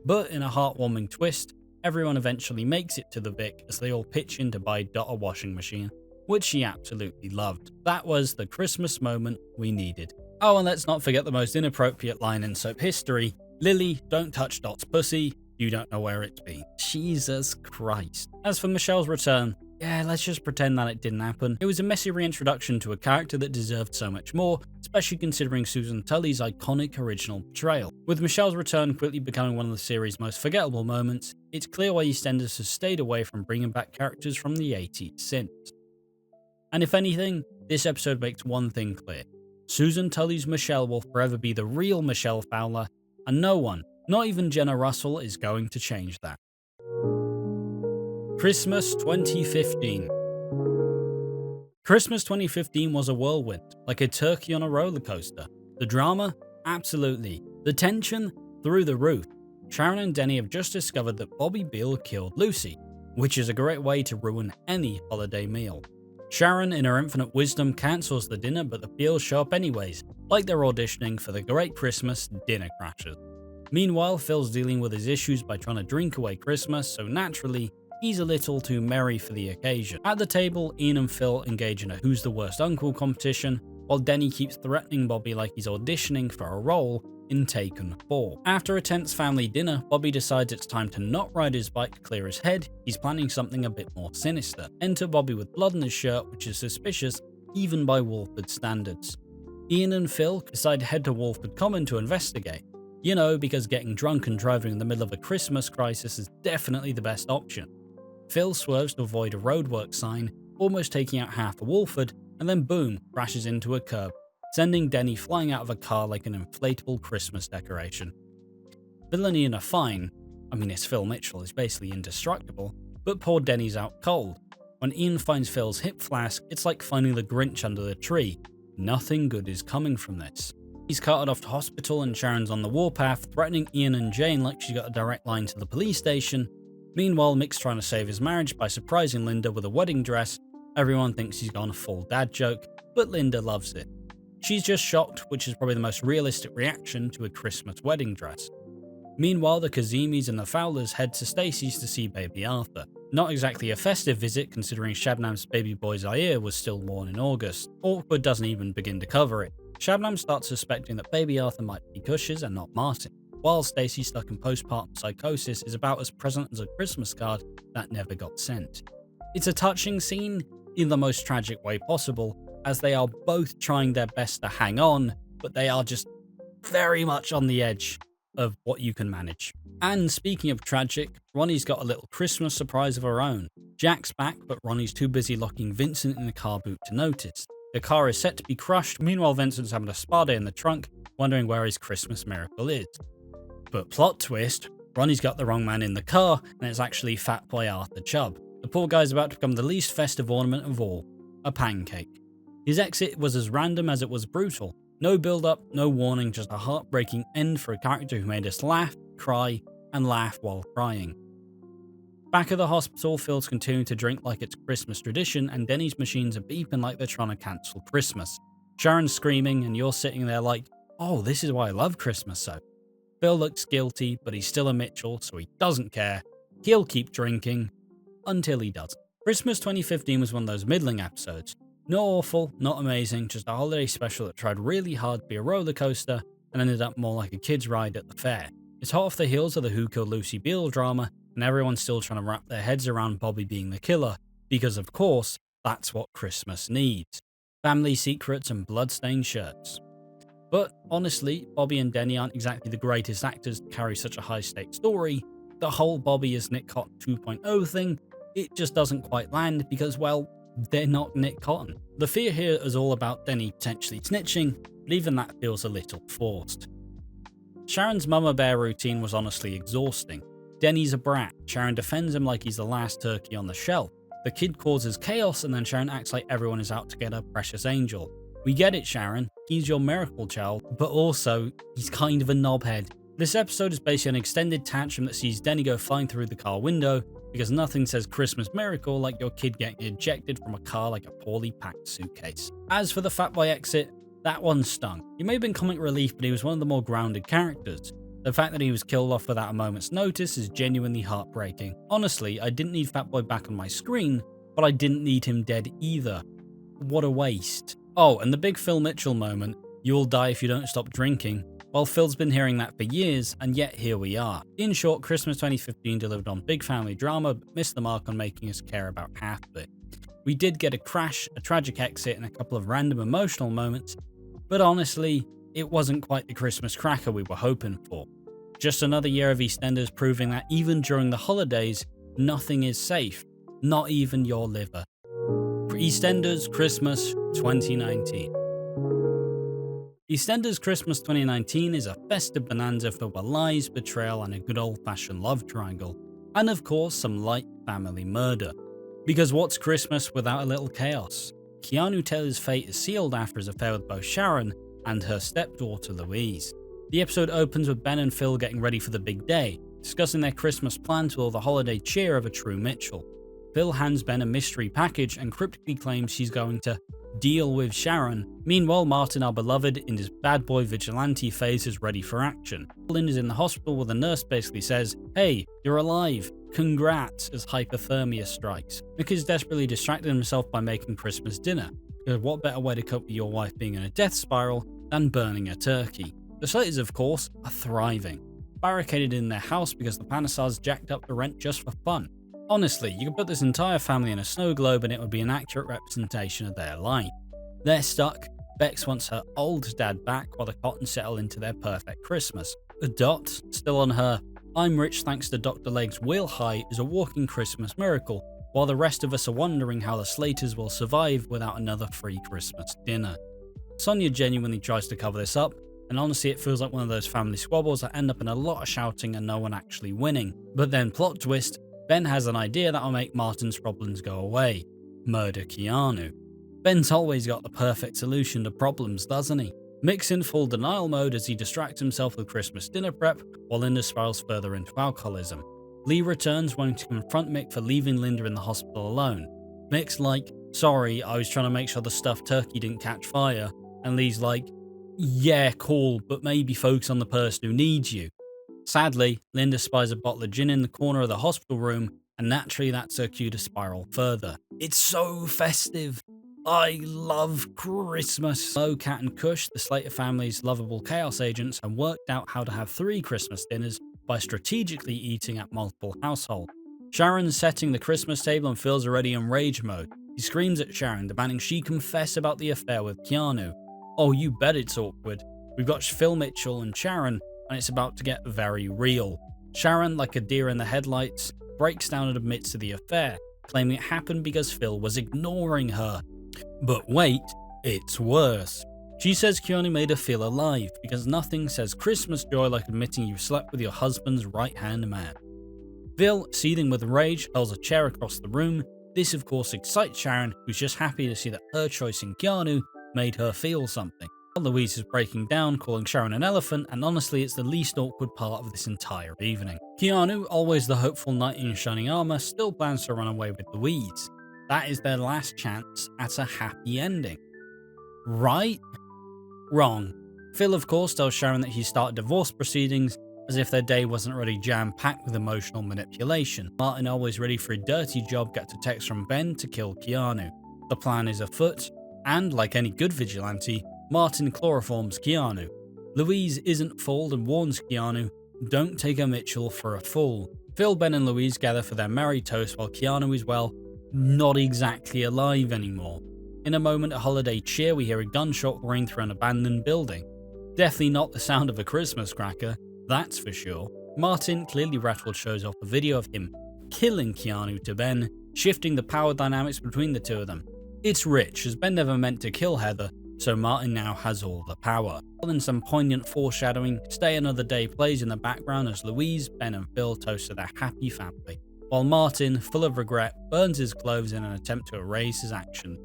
But in a heartwarming twist, everyone eventually makes it to the Vic as they all pitch in to buy Dot a washing machine, which she absolutely loved. That was the Christmas moment we needed. Oh, and let's not forget the most inappropriate line in soap history. Lily, don't touch Dot's pussy. You don't know where it's been. Jesus Christ. As for Michelle's return, yeah, let's just pretend that it didn't happen. It was a messy reintroduction to a character that deserved so much more, especially considering Susan Tully's iconic original portrayal. With Michelle's return quickly becoming one of the series' most forgettable moments, it's clear why EastEnders has stayed away from bringing back characters from the 80s since. And if anything, this episode makes one thing clear. Susan Tully's Michelle will forever be the real Michelle Fowler, and no one, not even Jenna Russell, is going to change that. Christmas 2015. Christmas 2015 was a whirlwind, like a turkey on a roller coaster. The drama? Absolutely. The tension? Through the roof. Sharon and Denny have just discovered that Bobby Beale killed Lucy, which is a great way to ruin any holiday meal. Sharon, in her infinite wisdom, cancels the dinner, but the Beales show up anyways, like they're auditioning for the Great Christmas Dinner Crashers. Meanwhile, Phil's dealing with his issues by trying to drink away Christmas, so naturally, he's a little too merry for the occasion. At the table, Ian and Phil engage in a Who's the Worst Uncle competition, while Denny keeps threatening Bobby like he's auditioning for a role in Taken 4. After a tense family dinner, Bobby decides it's time to not ride his bike to clear his head. He's planning something a bit more sinister. Enter Bobby with blood on his shirt, which is suspicious even by Walford standards. Ian and Phil decide to head to Walford Common to investigate. You know, because getting drunk and driving in the middle of a Christmas crisis is definitely the best option. Phil swerves to avoid a roadwork sign, almost taking out half of Walford, and then boom, crashes into a curb, sending Denny flying out of a car like an inflatable Christmas decoration. Phil and Ian are fine. I mean, it's Phil Mitchell, he's basically indestructible, but poor Denny's out cold. When Ian finds Phil's hip flask, it's like finding the Grinch under the tree. Nothing good is coming from this. He's carted off to hospital and Sharon's on the warpath, threatening Ian and Jane like she's got a direct line to the police station. Meanwhile, Mick's trying to save his marriage by surprising Linda with a wedding dress. Everyone thinks he's gone full dad joke, but Linda loves it. She's just shocked, which is probably the most realistic reaction to a Christmas wedding dress. Meanwhile, the Kazimis and the Fowlers head to Stacey's to see baby Arthur. Not exactly a festive visit considering Shabnam's baby boy Zaire was still born in August. Awkward doesn't even begin to cover it. Shabnam starts suspecting that baby Arthur might be Cush's and not Martin, while Stacey, stuck in postpartum psychosis, is about as present as a Christmas card that never got sent. It's a touching scene in the most tragic way possible, as they are both trying their best to hang on, but they are just very much on the edge of what you can manage. And speaking of tragic, Ronnie's got a little Christmas surprise of her own. Jack's back, but Ronnie's too busy locking Vincent in the car boot to notice. The car is set to be crushed, meanwhile Vincent's having a spa day in the trunk, wondering where his Christmas miracle is. But plot twist, Ronnie's got the wrong man in the car, and it's actually Fat Boy Arthur Chubb. The poor guy's about to become the least festive ornament of all, a pancake. His exit was as random as it was brutal. No build-up, no warning, just a heartbreaking end for a character who made us laugh, cry, and laugh while crying. Back at the hospital, Phil's continuing to drink like it's Christmas tradition, and Denny's machines are beeping like they're trying to cancel Christmas. Sharon's screaming, and you're sitting there like, oh, this is why I love Christmas so. Phil looks guilty, but he's still a Mitchell, so he doesn't care. He'll keep drinking, until he doesn't. Christmas 2015 was one of those middling episodes. Not awful, not amazing, just a holiday special that tried really hard to be a roller coaster and ended up more like a kid's ride at the fair. It's hot off the heels of the Who Killed Lucy Beale drama, and everyone's still trying to wrap their heads around Bobby being the killer, because of course, that's what Christmas needs. Family secrets and bloodstained shirts. But honestly, Bobby and Denny aren't exactly the greatest actors to carry such a high-stakes story. The whole Bobby is Nick Cotton 2.0 thing, it just doesn't quite land because, well, they're not Nick Cotton. The fear here is all about Denny potentially snitching, but even that feels a little forced. Sharon's mama bear routine was honestly exhausting. Denny's a brat, Sharon defends him like he's the last turkey on the shelf. The kid causes chaos and then Sharon acts like everyone is out to get her precious angel. We get it, Sharon, he's your miracle child, but also, he's kind of a knobhead. This episode is basically an extended tantrum that sees Denny go flying through the car window because nothing says Christmas miracle like your kid getting ejected from a car like a poorly packed suitcase. As for the fat boy exit, that one stung. He may have been comic relief, but he was one of the more grounded characters. The fact that he was killed off without a moment's notice is genuinely heartbreaking. Honestly, I didn't need Fat Boy back on my screen, but I didn't need him dead either. What a waste. Oh, and the big Phil Mitchell moment, "You'll die if you don't stop drinking." Well, Phil's been hearing that for years, and yet here we are. In short, Christmas 2015 delivered on big family drama, but missed the mark on making us care about half of it. We did get a crash, a tragic exit, and a couple of random emotional moments, but honestly, it wasn't quite the Christmas cracker we were hoping for. Just another year of EastEnders proving that even during the holidays, nothing is safe, not even your liver. For EastEnders Christmas 2019. EastEnders Christmas 2019 is a festive bonanza filled with lies, betrayal, and a good old-fashioned love triangle. And of course, some light family murder. Because what's Christmas without a little chaos? Keanu Taylor's fate is sealed after his affair with both Sharon and her stepdaughter Louise. The episode opens with Ben and Phil getting ready for the big day, discussing their Christmas plans with all the holiday cheer of a true Mitchell. Phil hands Ben a mystery package and cryptically claims she's going to deal with Sharon. Meanwhile, Martin, our beloved, in his bad boy vigilante phase, is ready for action. Linda's in the hospital where the nurse basically says, "Hey, you're alive. Congrats," as hypothermia strikes. Mick is desperately distracting himself by making Christmas dinner, because what better way to cope with your wife being in a death spiral than burning a turkey? The Slaters, of course, are thriving, barricaded in their house because the Panasars jacked up the rent just for fun. Honestly, you could put this entire family in a snow globe and it would be an accurate representation of their life. They're stuck. Bex wants her old dad back while the Cottons settle into their perfect Christmas. Dot, still on her "I'm rich thanks to Dr. Leg's wheel high" is a walking Christmas miracle, while the rest of us are wondering how the Slaters will survive without another free Christmas dinner. Sonia genuinely tries to cover this up, and honestly it feels like one of those family squabbles that end up in a lot of shouting and no one actually winning. But then, plot twist, Ben has an idea that'll make Martin's problems go away. Murder Keanu. Ben's always got the perfect solution to problems, doesn't he? Mick's in full denial mode as he distracts himself with Christmas dinner prep, while Linda spirals further into alcoholism. Lee returns wanting to confront Mick for leaving Linda in the hospital alone. Mick's like, "Sorry, I was trying to make sure the stuffed turkey didn't catch fire," and Lee's like, "Yeah, cool, but maybe focus on the person who needs you." Sadly, Linda spies a bottle of gin in the corner of the hospital room, and naturally that's her cue to spiral further. It's so festive. I love Christmas. Mo, Kat and Kush, the Slater family's lovable chaos agents, have worked out how to have 3 Christmas dinners by strategically eating at multiple households. Sharon's setting the Christmas table and Phil's already in rage mode. He screams at Sharon, demanding she confess about the affair with Keanu. Oh, you bet it's awkward. We've got Phil Mitchell and Sharon, and it's about to get very real. Sharon, like a deer in the headlights, breaks down and admits to the affair, claiming it happened because Phil was ignoring her. But wait, it's worse. She says Keanu made her feel alive, because nothing says Christmas joy like admitting you slept with your husband's right-hand man. Phil, seething with rage, hurls a chair across the room. This of course excites Sharon, who's just happy to see that her choice in Keanu made her feel something. Louise is breaking down, calling Sharon an elephant, and honestly it's the least awkward part of this entire evening. Keanu, always the hopeful knight in shining armour, still plans to run away with Louise. That is their last chance at a happy ending. Right? Wrong. Phil of course tells Sharon that he started divorce proceedings, as if their day wasn't already jam-packed with emotional manipulation. Martin, always ready for a dirty job, gets a text from Ben to kill Keanu. The plan is afoot, and like any good vigilante, Martin chloroforms Keanu. Louise isn't fooled and warns Keanu, "Don't take a Mitchell for a fool." Phil, Ben and Louise gather for their merry toast while Keanu is, well, not exactly alive anymore. In a moment of holiday cheer, we hear a gunshot ring through an abandoned building. Definitely not the sound of a Christmas cracker, that's for sure. Martin, clearly rattled, shows off a video of him killing Keanu to Ben, shifting the power dynamics between the two of them. It's rich, as Ben never meant to kill Heather, so Martin now has all the power. And some poignant foreshadowing, Stay Another Day plays in the background as Louise, Ben and Phil toast to their happy family, while Martin, full of regret, burns his clothes in an attempt to erase his action.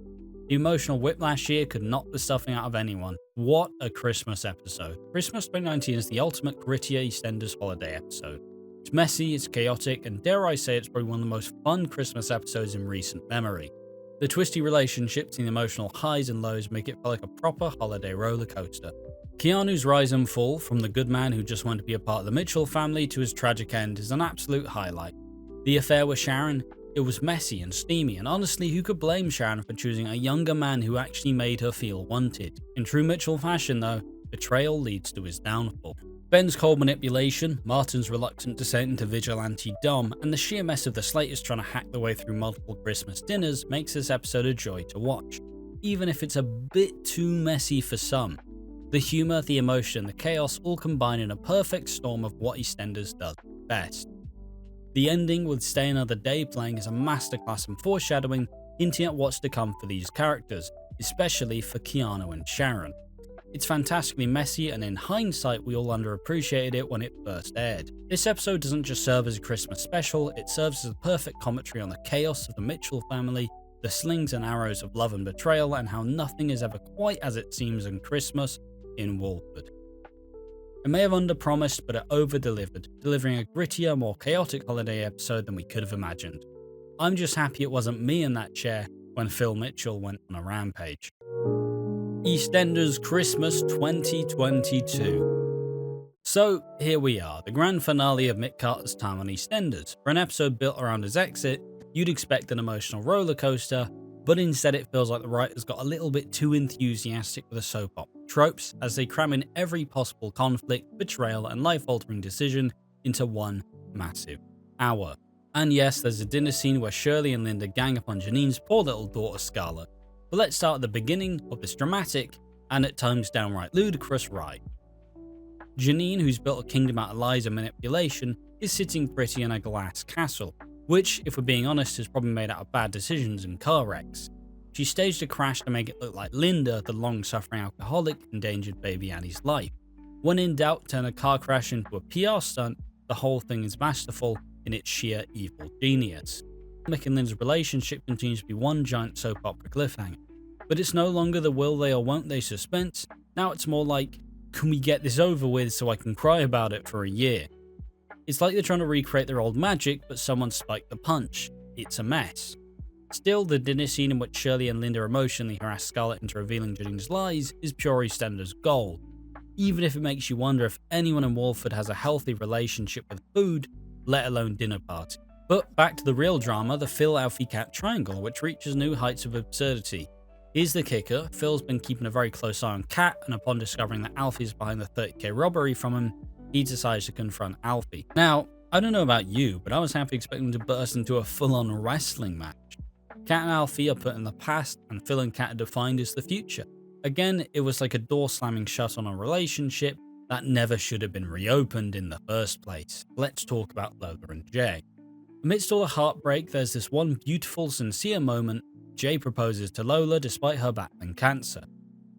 The emotional whiplash here could knock the stuffing out of anyone. What a Christmas episode. Christmas 2019 is the ultimate grittier EastEnders holiday episode. It's messy, it's chaotic, and dare I say it's probably one of the most fun Christmas episodes in recent memory. The twisty relationships and the emotional highs and lows make it feel like a proper holiday roller coaster. Keanu's rise and fall, from the good man who just wanted to be a part of the Mitchell family to his tragic end, is an absolute highlight. The affair with Sharon, it was messy and steamy, and honestly, who could blame Sharon for choosing a younger man who actually made her feel wanted? In true Mitchell fashion though, betrayal leads to his downfall. Ben's cold manipulation, Martin's reluctant descent into vigilante Dom, and the sheer mess of the Slaters trying to hack their way through multiple Christmas dinners makes this episode a joy to watch, even if it's a bit too messy for some. The humour, the emotion, the chaos all combine in a perfect storm of what EastEnders does best. The ending, with Stay Another Day playing as a masterclass in foreshadowing, hinting at what's to come for these characters, especially for Keanu and Sharon. It's fantastically messy, and in hindsight we all underappreciated it when it first aired. This episode doesn't just serve as a Christmas special, it serves as a perfect commentary on the chaos of the Mitchell family, the slings and arrows of love and betrayal, and how nothing is ever quite as it seems in Christmas in Walford. It may have underpromised, but it over-delivered, delivering a grittier, more chaotic holiday episode than we could have imagined. I'm just happy it wasn't me in that chair when Phil Mitchell went on a rampage. EastEnders Christmas 2022. So, here we are, the grand finale of Mick Carter's time on EastEnders. For an episode built around his exit, you'd expect an emotional roller coaster, but instead it feels like the writers got a little bit too enthusiastic with the soap opera tropes as they cram in every possible conflict, betrayal, and life-altering decision into one massive hour. And yes, there's a dinner scene where Shirley and Linda gang up on Janine's poor little daughter Scarlett. But let's start at the beginning of this dramatic, and at times downright ludicrous ride. Janine, who's built a kingdom out of lies and manipulation, is sitting pretty in a glass castle, which, if we're being honest, is probably made out of bad decisions and car wrecks. She staged a crash to make it look like Linda, the long-suffering alcoholic, endangered baby Annie's life. When in doubt, turn a car crash into a PR stunt, the whole thing is masterful in its sheer evil genius. Mick and Linda's relationship continues to be one giant soap opera cliffhanger. But it's no longer the will they or won't they suspense, now it's more like, can we get this over with so I can cry about it for a year? It's like they're trying to recreate their old magic, but someone spiked the punch. It's a mess. Still, the dinner scene in which Shirley and Linda emotionally harass Scarlett into revealing Janine's lies is pure EastEnders gold, even if it makes you wonder if anyone in Walford has a healthy relationship with food, let alone dinner party. But back to the real drama, the Phil-Alfie-Cat triangle, which reaches new heights of absurdity. Here's the kicker, Phil's been keeping a very close eye on Cat, and upon discovering that Alfie's behind the 30k robbery from him, he decides to confront Alfie. Now, I don't know about you, but I was half expecting to burst into a full-on wrestling match. Cat and Alfie are put in the past, and Phil and Cat are defined as the future. Again, it was like a door slamming shut on a relationship that never should have been reopened in the first place. Let's talk about Lola and Jay. Amidst all the heartbreak, there's this one beautiful, sincere moment. Jay proposes to Lola despite her battling cancer.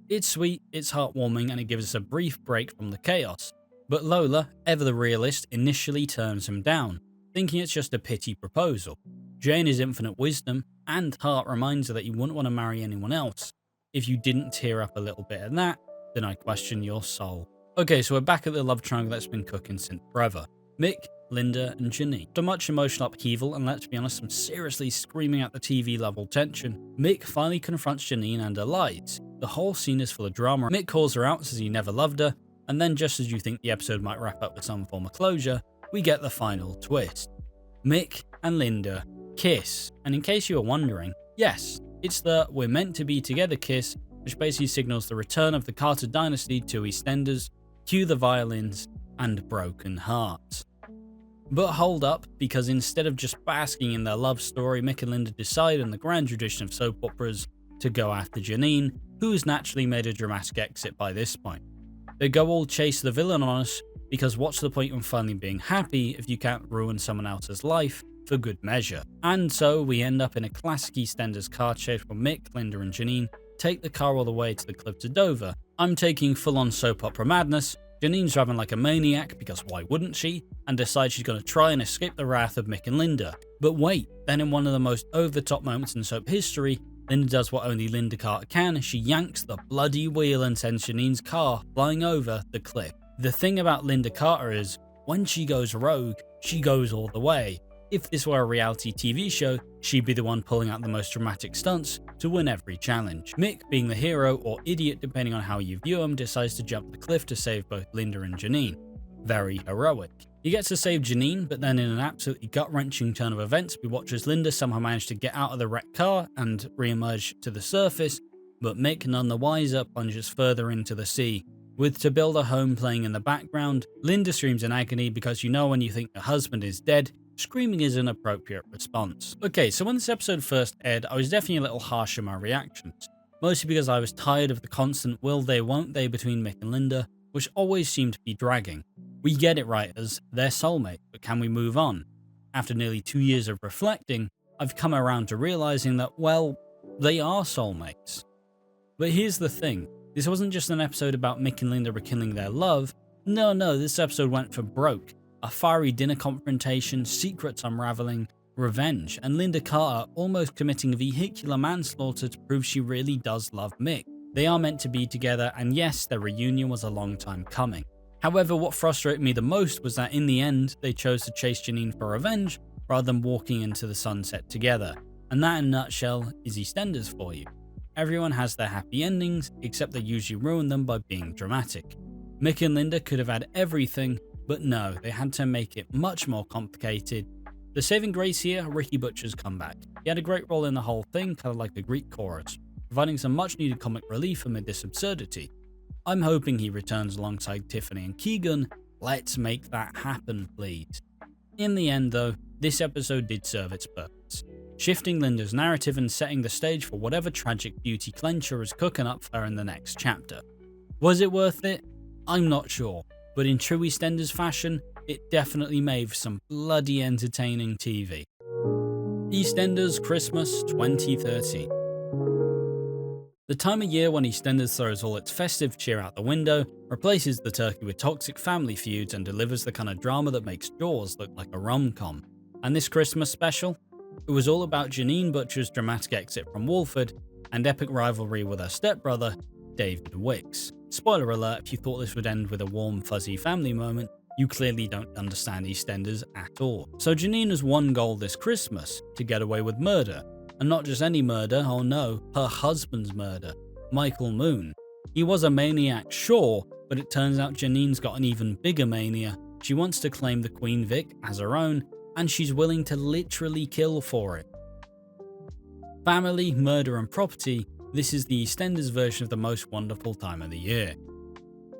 It's sweet, it's heartwarming, and it gives us a brief break from the chaos. But Lola, ever the realist, initially turns him down, thinking it's just a pity proposal. Jay, in his infinite wisdom and heart, reminds her that you wouldn't want to marry anyone else. If you didn't tear up a little bit at that, then I question your soul. Okay, so we're back at the love triangle that's been cooking since forever. Mick, Linda, and Janine. After much emotional upheaval, and let's be honest, some seriously screaming at the TV level tension, Mick finally confronts Janine and her lies. The whole scene is full of drama. Mick calls her out, says he never loved her, and then just as you think the episode might wrap up with some form of closure, we get the final twist. Mick and Linda kiss, and in case you were wondering, yes, it's the "we're meant to be together" kiss, which basically signals the return of the Carter dynasty to EastEnders, cue the violins, and broken hearts. But hold up, because instead of just basking in their love story, Mick and Linda decide, in the grand tradition of soap operas, to go after Janine, who's naturally made a dramatic exit by this point. They go all chase the villain on us, because what's the point in finally being happy if you can't ruin someone else's life for good measure? And so we end up in a classic EastEnders car chase where Mick, Linda, and Janine take the car all the way to the cliff to Dover. I'm taking full-on soap opera madness. Janine's driving like a maniac, because why wouldn't she, and decides she's going to try and escape the wrath of Mick and Linda. But wait, then in one of the most over-the-top moments in soap history, Linda does what only Linda Carter can, she yanks the bloody wheel and sends Janine's car flying over the cliff. The thing about Linda Carter is, when she goes rogue, she goes all the way. If this were a reality TV show, she'd be the one pulling out the most dramatic stunts to win every challenge. Mick, being the hero or idiot depending on how you view him, decides to jump the cliff to save both Linda and Janine. Very heroic. He gets to save Janine, but then in an absolutely gut-wrenching turn of events, we watch as Linda somehow managed to get out of the wrecked car and re-emerge to the surface, but Mick, none the wiser, plunges further into the sea. With To Build a Home playing in the background, Linda screams in agony because you know when you think your husband is dead, screaming is an appropriate response. Okay, so when this episode first aired, I was definitely a little harsh in my reactions, mostly because I was tired of the constant will they won't they between Mick and Linda, which always seemed to be dragging. We get it, writers, they're soulmates, but can we move on? After nearly 2 years of reflecting, I've come around to realizing that, well, they are soulmates. But here's the thing, this wasn't just an episode about Mick and Linda rekindling their love. No, this episode went for broke. A fiery dinner confrontation, secrets unraveling, revenge, and Linda Carter almost committing vehicular manslaughter to prove she really does love Mick. They are meant to be together, and yes, their reunion was a long time coming. However, what frustrated me the most was that in the end, they chose to chase Janine for revenge rather than walking into the sunset together. And that in a nutshell is EastEnders for you. Everyone has their happy endings, except they usually ruin them by being dramatic. Mick and Linda could have had everything, but no, they had to make it much more complicated. The saving grace here, Ricky Butcher's comeback. He had a great role in the whole thing, kind of like the Greek chorus, providing some much needed comic relief amid this absurdity. I'm hoping he returns alongside Tiffany and Keegan. Let's make that happen, please. In the end though, this episode did serve its purpose, shifting Linda's narrative and setting the stage for whatever tragic beauty clencher is cooking up for her in the next chapter. Was it worth it? I'm not sure, but in true EastEnders fashion, it definitely made some bloody entertaining TV. EastEnders Christmas 2013. The time of year when EastEnders throws all its festive cheer out the window, replaces the turkey with toxic family feuds, and delivers the kind of drama that makes Jaws look like a rom-com. And this Christmas special? It was all about Janine Butcher's dramatic exit from Walford and epic rivalry with her stepbrother, David Wicks. Spoiler alert, if you thought this would end with a warm, fuzzy family moment, you clearly don't understand EastEnders at all. So Janine has one goal this Christmas, to get away with murder. And not just any murder, oh no, her husband's murder, Michael Moon. He was a maniac, sure, but it turns out Janine's got an even bigger mania. She wants to claim the Queen Vic as her own, and she's willing to literally kill for it. Family, murder and property, this is the EastEnders version of the most wonderful time of the year.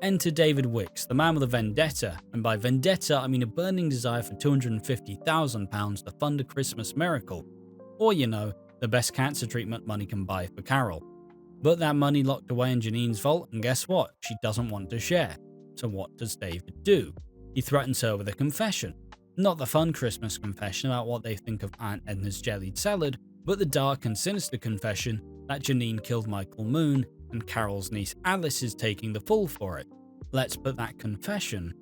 Enter David Wicks, the man with a vendetta, and by vendetta I mean a burning desire for £250,000 to fund a Christmas miracle. Or you know, the best cancer treatment money can buy for Carol. But that money locked away in Janine's vault, and guess what? She doesn't want to share. So what does David do? He threatens her with a confession. Not the fun Christmas confession about what they think of Aunt Edna's jellied salad, but the dark and sinister confession that Janine killed Michael Moon, and Carol's niece Alice is taking the fall for it. Let's put that confession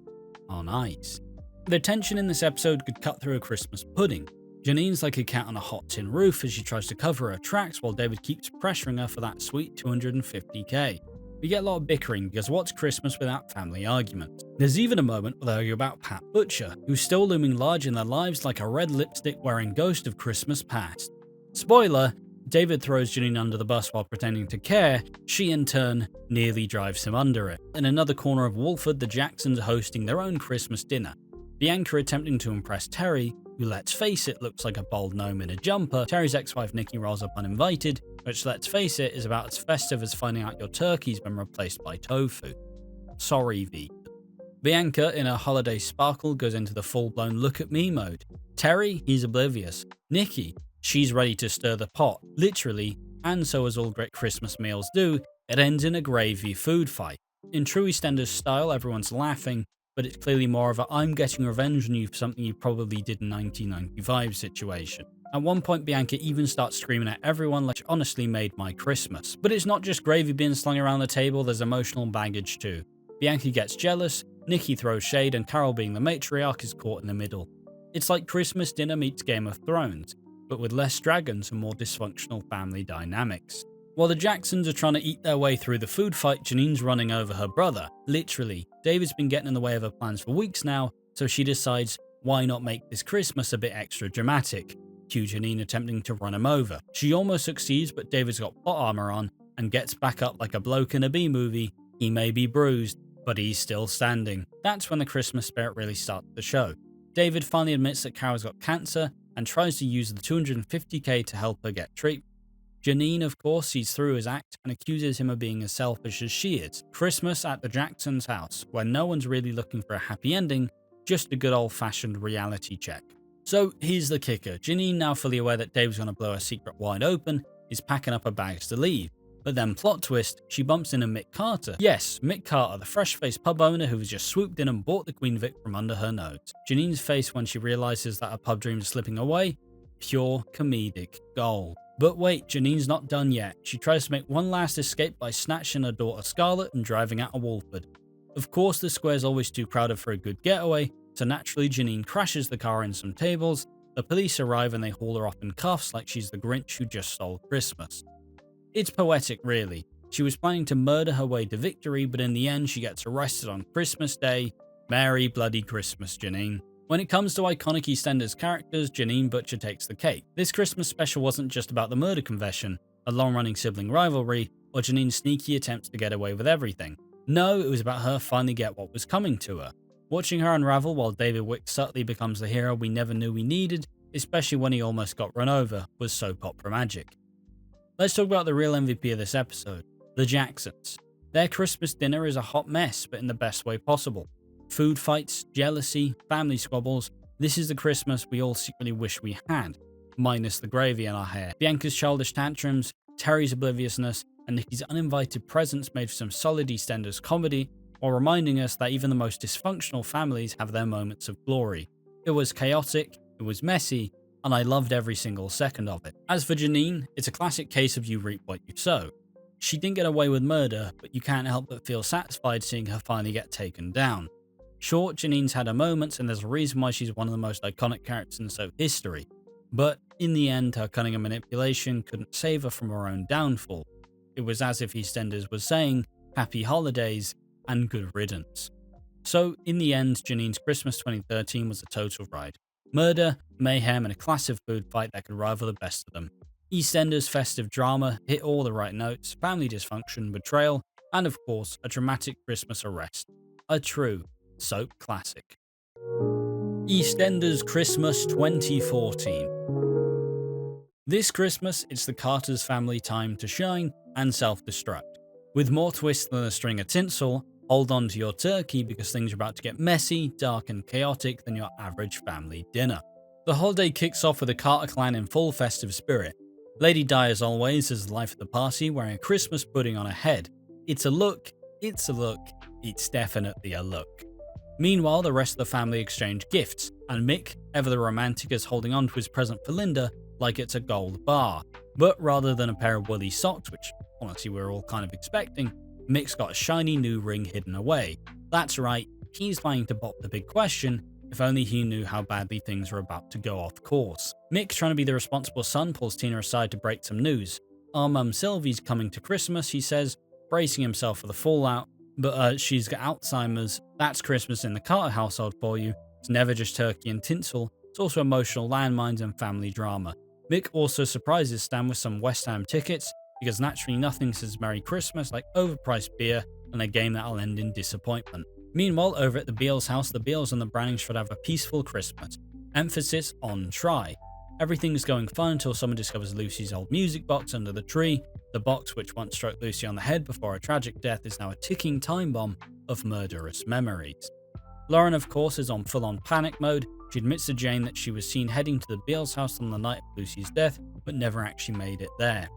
on ice. The tension in this episode could cut through a Christmas pudding. Janine's like a cat on a hot tin roof as she tries to cover her tracks while David keeps pressuring her for that sweet $250k. We get a lot of bickering because what's Christmas without family arguments? There's even a moment where they argue about Pat Butcher, who's still looming large in their lives like a red lipstick wearing ghost of Christmas past. Spoiler, David throws Janine under the bus while pretending to care. She in turn nearly drives him under it. In another corner of Walford, the Jacksons are hosting their own Christmas dinner. Bianca attempting to impress Terry, who, let's face it, looks like a bold gnome in a jumper. Terry's ex-wife Nikki rolls up uninvited, which, let's face it, is about as festive as finding out your turkey's been replaced by tofu. Sorry, V. Bianca, in her holiday sparkle, goes into the full-blown look-at-me mode. Terry, he's oblivious. Nikki, she's ready to stir the pot, literally, and so as all great Christmas meals do, it ends in a gravy food fight. In true EastEnders style, everyone's laughing, but it's clearly more of a I'm getting revenge on you for something you probably did in 1995 situation. At one point, Bianca even starts screaming at everyone like she honestly made my Christmas. But it's not just gravy being slung around the table, there's emotional baggage too. Bianca gets jealous, Nikki throws shade, and Carol, being the matriarch, is caught in the middle. It's like Christmas dinner meets Game of Thrones. but with less dragons and more dysfunctional family dynamics. While the Jacksons are trying to eat their way through the food fight, Janine's running over her brother. Literally, David's been getting in the way of her plans for weeks now, so she decides, why not make this Christmas a bit extra dramatic? Cue Janine attempting to run him over. She almost succeeds, but David's got plot armor on and gets back up like a bloke in a B-movie. He may be bruised, but he's still standing. That's when the Christmas spirit really starts to show. David finally admits that Carol's got cancer and tries to use the $250k to help her get treatment. Janine, of course, sees through his act and accuses him of being as selfish as she is. Christmas at the Jacksons' house, where no one's really looking for a happy ending, just a good old-fashioned reality check. So here's the kicker. Janine, now fully aware that Dave's going to blow her secret wide open, is packing up her bags to leave. But then, plot twist, she bumps into Mick Carter. Yes, Mick Carter, the fresh-faced pub owner who has just swooped in and bought the Queen Vic from under her nose. Janine's face when she realises that her pub dreams are slipping away, pure comedic gold. But wait, Janine's not done yet. She tries to make one last escape by snatching her daughter Scarlett and driving out of Walford. Of course, the square's always too crowded for a good getaway, so naturally Janine crashes the car into some tables. The police arrive and they haul her off in cuffs like she's the Grinch who just stole Christmas. It's poetic, really. She was planning to murder her way to victory, but in the end she gets arrested on Christmas Day. Merry bloody Christmas, Janine. When it comes to iconic EastEnders characters, Janine Butcher takes the cake. This Christmas special wasn't just about the murder confession, a long-running sibling rivalry, or Janine's sneaky attempts to get away with everything. No, it was about her finally get what was coming to her. Watching her unravel while David Wick subtly becomes the hero we never knew we needed, especially when he almost got run over, was soap opera magic. Let's talk about the real MVP of this episode, the Jacksons. Their Christmas dinner is a hot mess, but in the best way possible. Food fights, jealousy, family squabbles. This is the Christmas we all secretly wish we had, minus the gravy in our hair. Bianca's childish tantrums, Terry's obliviousness, and Nikki's uninvited presence made for some solid EastEnders comedy, while reminding us that even the most dysfunctional families have their moments of glory. It was chaotic, it was messy, and I loved every single second of it. As for Janine, it's a classic case of you reap what you sow. She didn't get away with murder, but you can't help but feel satisfied seeing her finally get taken down. Sure, Janine's had her moments, and there's a reason why she's one of the most iconic characters in soap history. But in the end, her cunning and manipulation couldn't save her from her own downfall. It was as if EastEnders was saying, happy holidays and good riddance. So, in the end, Janine's Christmas 2013 was a total ride. Murder, mayhem, and a class of food fight that could rival the best of them. EastEnders' festive drama hit all the right notes, family dysfunction, betrayal, and of course, a dramatic Christmas arrest. A true soap classic. EastEnders Christmas 2014. This Christmas, it's the Carters' family time to shine and self-destruct. With more twists than a string of tinsel, hold on to your turkey because things are about to get messy, dark and chaotic than your average family dinner. The holiday kicks off with the Carter clan in full festive spirit. Lady Di, as always, is the life of the party, wearing a Christmas pudding on her head. It's a look, it's definitely a look. Meanwhile, the rest of the family exchange gifts, and Mick, ever the romantic, is holding on to his present for Linda like it's a gold bar. But rather than a pair of woolly socks, which honestly we're all kind of expecting, Mick's got a shiny new ring hidden away. That's right, he's planning to pop the big question, if only he knew how badly things are about to go off course. Mick, trying to be the responsible son, pulls Tina aside to break some news. Our mum Sylvie's coming to Christmas, he says, bracing himself for the fallout, but she's got Alzheimer's. That's Christmas in the Carter household for you. It's never just turkey and tinsel, it's also emotional landmines and family drama. Mick also surprises Stan with some West Ham tickets, because naturally nothing says Merry Christmas like overpriced beer and a game that'll end in disappointment. Meanwhile, over at the Beals house, the Beals and the Brannings should have a peaceful Christmas. Emphasis on try. Everything's going fine until someone discovers Lucy's old music box under the tree. The box, which once struck Lucy on the head before a tragic death, is now a ticking time bomb of murderous memories. Lauren, of course, is on full-on panic mode. She admits to Jane that she was seen heading to the Beals house on the night of Lucy's death, but never actually made it there.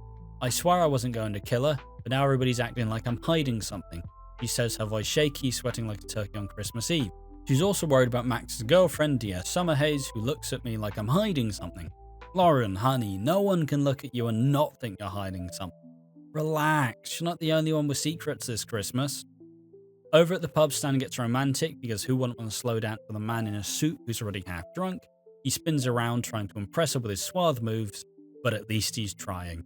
I swear I wasn't going to kill her, but now everybody's acting like I'm hiding something. She says, her voice shaky, sweating like a turkey on Christmas Eve. She's also worried about Max's girlfriend, Dia Summerhaze, who looks at me like I'm hiding something. Lauren, honey, no one can look at you and not think you're hiding something. Relax, you're not the only one with secrets this Christmas. Over at the pub, Stan gets romantic because who wouldn't want to slow down for the man in a suit who's already half drunk? He spins around trying to impress her with his suave moves, but at least he's trying.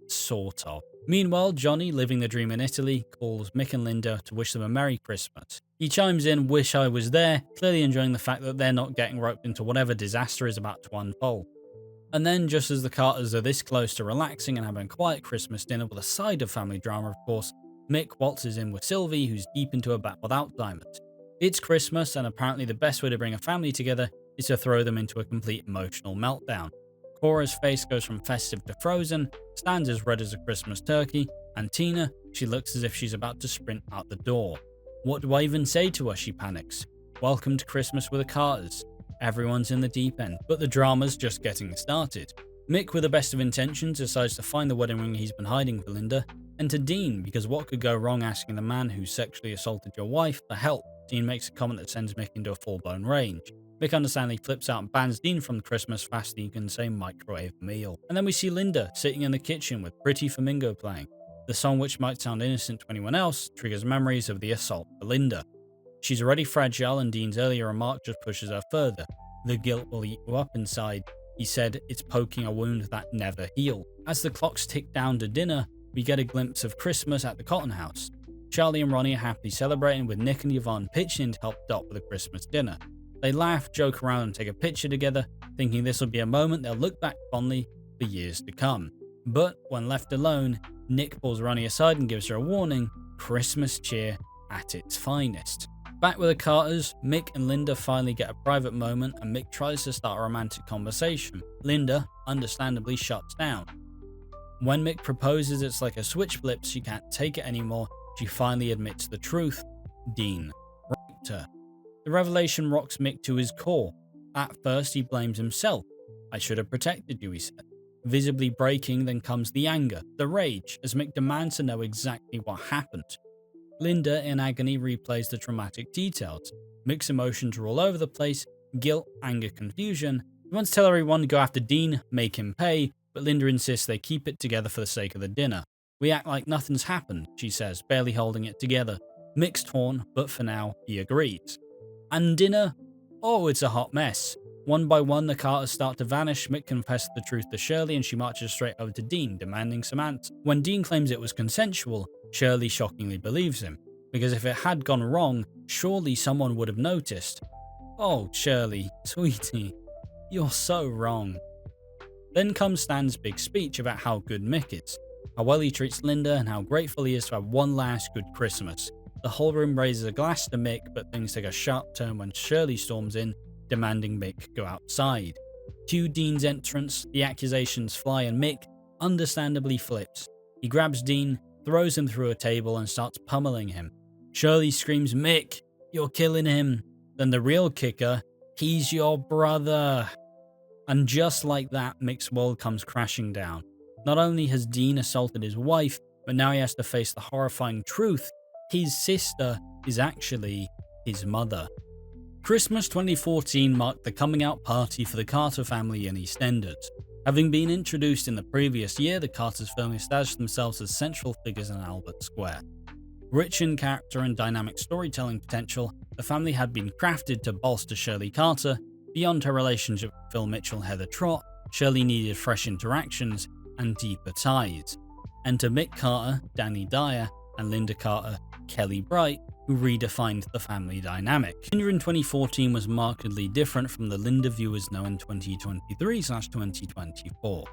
Sort of. Meanwhile, Johnny, living the dream in Italy, calls Mick and Linda to wish them a Merry Christmas. He chimes in, "Wish I was there," clearly enjoying the fact that they're not getting roped into whatever disaster is about to unfold. And then, just as the Carters are this close to relaxing and having a quiet Christmas dinner with a side of family drama, of course, Mick waltzes in with Sylvie, who's deep into a battle with Alzheimer's. It's Christmas, and apparently the best way to bring a family together is to throw them into a complete emotional meltdown. Cora's face goes from festive to frozen, Stan's as red as a Christmas turkey, and Tina, she looks as if she's about to sprint out the door. What do I even say to her, she panics. Welcome to Christmas with the Carters. Everyone's in the deep end, but the drama's just getting started. Mick, with the best of intentions, decides to find the wedding ring he's been hiding for Linda, and to Dean, because what could go wrong asking the man who sexually assaulted your wife for help? Dean makes a comment that sends Mick into a full-blown rage. Mick understandably flips out and bans Dean from Christmas faster than you can say microwave meal. And then we see Linda sitting in the kitchen with Pretty Flamingo playing. The song, which might sound innocent to anyone else, triggers memories of the assault for Linda. She's already fragile, and Dean's earlier remark just pushes her further. The guilt will eat you up inside. He said it's poking a wound that never healed. As the clocks tick down to dinner, we get a glimpse of Christmas at the Cotton House. Charlie and Ronnie are happily celebrating, with Nick and Yvonne pitching in to help Dot with a Christmas dinner. They laugh, joke around and take a picture together, thinking this will be a moment they'll look back fondly for years to come. But when left alone, Nick pulls Ronnie aside and gives her a warning: Christmas cheer at its finest. Back with the Carters, Mick and Linda finally get a private moment, and Mick tries to start a romantic conversation. Linda, understandably, shuts down. When Mick proposes, it's like a switch flips, she can't take it anymore. She finally admits the truth. Dean raped her. The revelation rocks Mick to his core. At first, he blames himself. "I should have protected you," he said. Visibly breaking, then comes the anger, the rage, as Mick demands to know exactly what happened. Linda, in agony, replays the traumatic details. Mick's emotions are all over the place: guilt, anger, confusion. He wants to tell everyone to go after Dean, make him pay, but Linda insists they keep it together for the sake of the dinner. "We act like nothing's happened," she says, barely holding it together. Mick's torn, but for now, he agrees. And dinner? Oh, it's a hot mess. One by one, the Carters start to vanish. Mick confesses the truth to Shirley, and she marches straight over to Dean, demanding some answers. When Dean claims it was consensual, Shirley shockingly believes him, because if it had gone wrong, surely someone would have noticed. "Oh, Shirley, sweetie, you're so wrong." Then comes Stan's big speech about how good Mick is, how well he treats Linda, and how grateful he is to have one last good Christmas. The whole room raises a glass to Mick, but things take a sharp turn when Shirley storms in, demanding Mick go outside. Cue Dean's entrance, the accusations fly, and Mick, understandably, flips. He grabs Dean, throws him through a table, and starts pummeling him. Shirley screams, "Mick, you're killing him." Then the real kicker: "He's your brother." And just like that, Mick's world comes crashing down. Not only has Dean assaulted his wife, but now he has to face the horrifying truth: his sister is actually his mother. Christmas 2014 marked the coming out party for the Carter family in EastEnders. Having been introduced in the previous year, the Carters firmly established themselves as central figures in Albert Square. Rich in character and dynamic storytelling potential, the family had been crafted to bolster Shirley Carter. Beyond her relationship with Phil Mitchell and Heather Trott, Shirley needed fresh interactions and deeper ties. Enter Mick Carter, Danny Dyer, and Linda Carter, Kelly Bright, who redefined the family dynamic. Linda in 2014 was markedly different from the Linda viewers know in 2023/2024.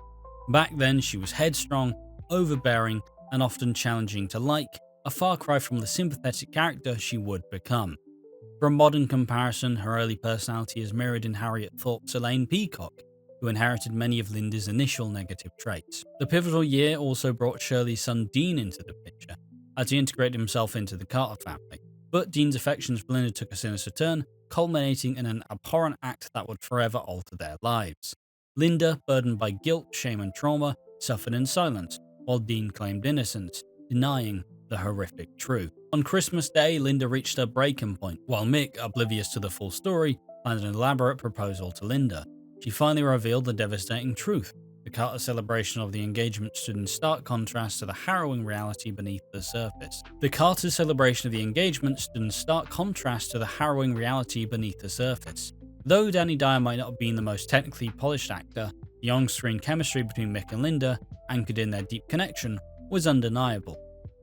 Back then, she was headstrong, overbearing, and often challenging to like, a far cry from the sympathetic character she would become. For a modern comparison, her early personality is mirrored in Harriet Thorpe's Elaine Peacock, who inherited many of Linda's initial negative traits. The pivotal year also brought Shirley's son Dean into the picture, as he integrated himself into the Carter family. But Dean's affections for Linda took a sinister turn, culminating in an abhorrent act that would forever alter their lives. Linda, burdened by guilt, shame and trauma, suffered in silence, while Dean claimed innocence, denying the horrific truth. On Christmas Day, Linda reached her breaking point, while Mick, oblivious to the full story, planned an elaborate proposal to Linda. She finally revealed the devastating truth. The Carter celebration of the engagement stood in stark contrast to the harrowing reality beneath the surface. The Carter celebration of the engagement stood in stark contrast to the harrowing reality beneath the surface. Though Danny Dyer might not have been the most technically polished actor, the on-screen chemistry between Mick and Linda, anchored in their deep connection, was undeniable.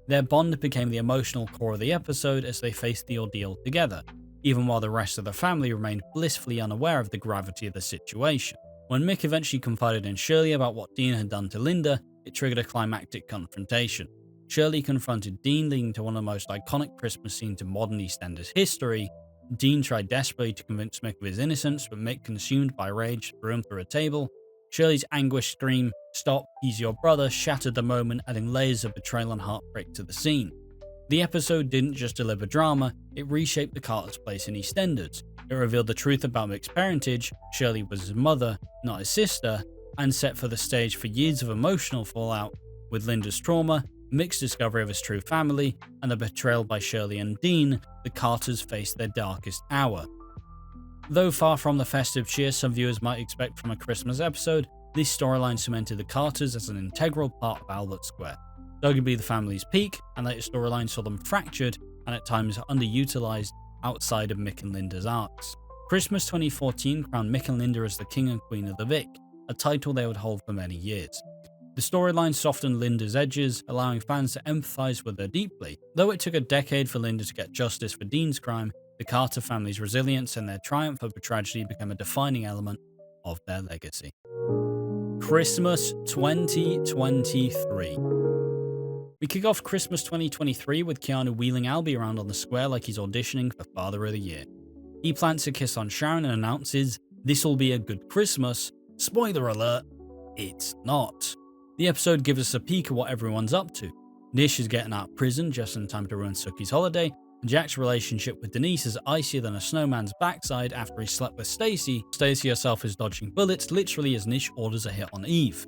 Their bond became the emotional core of the episode as they faced the ordeal together, even while the rest of the family remained blissfully unaware of the gravity of the situation. When Mick eventually confided in Shirley about what Dean had done to Linda, it triggered a climactic confrontation. Shirley confronted Dean, leading to one of the most iconic Christmas scenes in modern EastEnders history. Dean tried desperately to convince Mick of his innocence, but Mick, consumed by rage, threw him through a table. Shirley's anguished scream, "Stop, he's your brother," shattered the moment, adding layers of betrayal and heartbreak to the scene. The episode didn't just deliver drama, it reshaped the Carters' place in EastEnders. It revealed the truth about Mick's parentage, Shirley was his mother, not his sister, and set for the stage for years of emotional fallout, with Linda's trauma, Mick's discovery of his true family, and the betrayal by Shirley and Dean. The Carters faced their darkest hour. Though far from the festive cheer some viewers might expect from a Christmas episode, this storyline cemented the Carters as an integral part of Albert Square. Arguably the family's peak, and later storylines saw them fractured and at times underutilized outside of Mick and Linda's arcs. Christmas 2014 crowned Mick and Linda as the King and Queen of the Vic, a title they would hold for many years. The storyline softened Linda's edges, allowing fans to empathise with her deeply. Though it took a decade for Linda to get justice for Dean's crime, the Carter family's resilience and their triumph over tragedy became a defining element of their legacy. Christmas 2023. We kick off Christmas 2023 with Keanu wheeling Albie around on the square like he's auditioning for Father of the Year. He plants a kiss on Sharon and announces, "This'll be a good Christmas." Spoiler alert, it's not. The episode gives us a peek at what everyone's up to. Nish is getting out of prison just in time to ruin Sookie's holiday, and Jack's relationship with Denise is icier than a snowman's backside after he slept with Stacy. Stacy herself is dodging bullets literally as Nish orders a hit on Eve.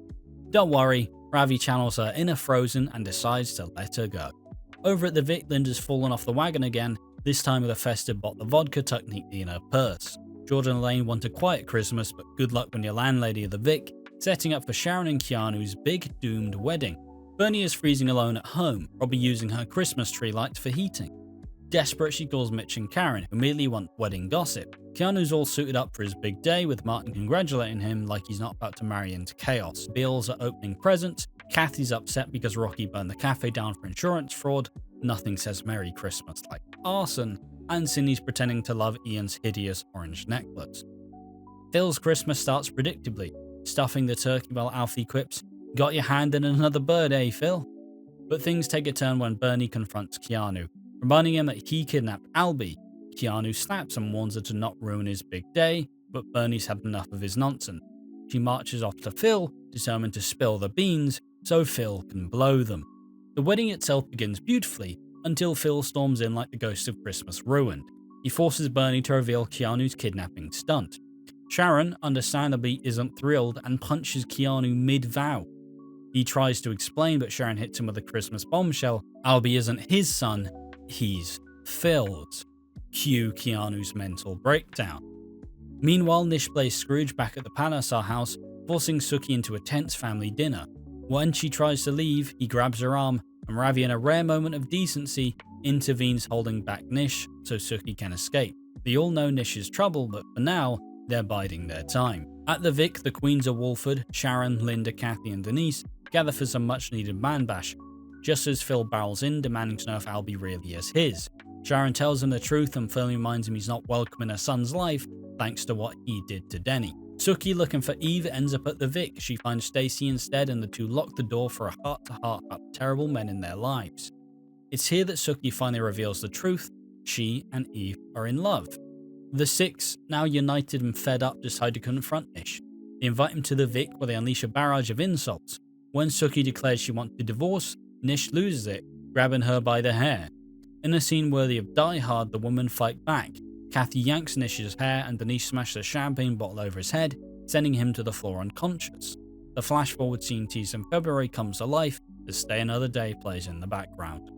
Don't worry, Ravi channels her inner Frozen and decides to let her go. Over at the Vic, Linda's fallen off the wagon again, this time with a festive bottle of vodka tucked neatly in her purse. Jordan and Elaine want a quiet Christmas, but good luck when you're landlady of the Vic, setting up for Sharon and Keanu's big doomed wedding. Bernie is freezing alone at home, probably using her Christmas tree lights for heating. Desperate, she calls Mitch and Karen, who immediately want wedding gossip. Keanu's all suited up for his big day, with Martin congratulating him like he's not about to marry into chaos. Bills are opening presents, Kathy's upset because Rocky burned the cafe down for insurance fraud, nothing says Merry Christmas like arson, and Cindy's pretending to love Ian's hideous orange necklace. Phil's Christmas starts predictably, stuffing the turkey while Alfie quips, "Got your hand in another bird, eh, Phil?" But things take a turn when Bernie confronts Keanu, reminding him that he kidnapped Albie. Keanu snaps and warns her to not ruin his big day, but Bernie's had enough of his nonsense. She marches off to Phil, determined to spill the beans so Phil can blow them. The wedding itself begins beautifully, until Phil storms in like the ghost of Christmas ruined. He forces Bernie to reveal Keanu's kidnapping stunt. Sharon, understandably, isn't thrilled and punches Keanu mid-vow. He tries to explain, but Sharon hits him with a Christmas bombshell. Albie isn't his son, he's Phil's. Cue Keanu's mental breakdown. Meanwhile, Nish plays Scrooge back at the Palasar house, forcing Sookie into a tense family dinner. When she tries to leave, he grabs her arm, and Ravi, in a rare moment of decency, intervenes holding back Nish so Sookie can escape. They all know Nish is trouble, but for now, they're biding their time. At the Vic, the Queens of Walford, Sharon, Linda, Kathy and Denise gather for some much needed man bash, just as Phil barrels in, demanding to know if Albie really is his. Sharon tells him the truth and Phil reminds him he's not welcome in her son's life thanks to what he did to Denny. Sookie, looking for Eve, ends up at the Vic. She finds Stacy instead, and the two lock the door for a heart-to-heart about the terrible men in their lives. It's here that Sookie finally reveals the truth. She and Eve are in love. The six, now united and fed up, decide to confront Nish. They invite him to the Vic where they unleash a barrage of insults. When Sookie declares she wants to divorce, Nish loses it, grabbing her by the hair. In a scene worthy of Die Hard, the women fight back. Kathy yanks Nish's hair and Denise smashes a champagne bottle over his head, sending him to the floor unconscious. The flash-forward scene teased in February comes to life as Stay Another Day plays in the background.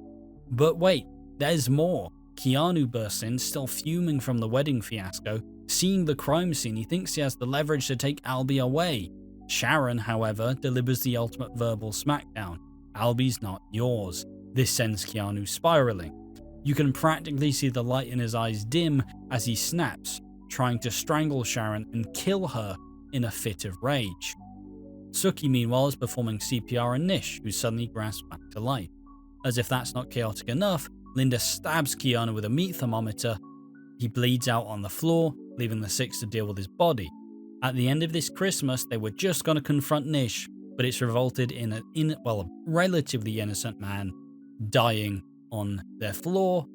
But wait, there's more. Keanu bursts in, still fuming from the wedding fiasco. Seeing the crime scene, he thinks he has the leverage to take Albie away. Sharon, however, delivers the ultimate verbal smackdown. Albie's not yours. This sends Keanu spiraling. You can practically see the light in his eyes dim as he snaps. trying to strangle Sharon and kill her in a fit of rage. Sookie, meanwhile, is performing CPR on Nish, who suddenly grasps back to life. As if that's not chaotic enough, Linda stabs Keanu with a meat thermometer. He bleeds out on the floor, leaving the six to deal with his body. At the end of this Christmas, they were just going to confront Nish, but it's revolted in a relatively innocent man dying on their floor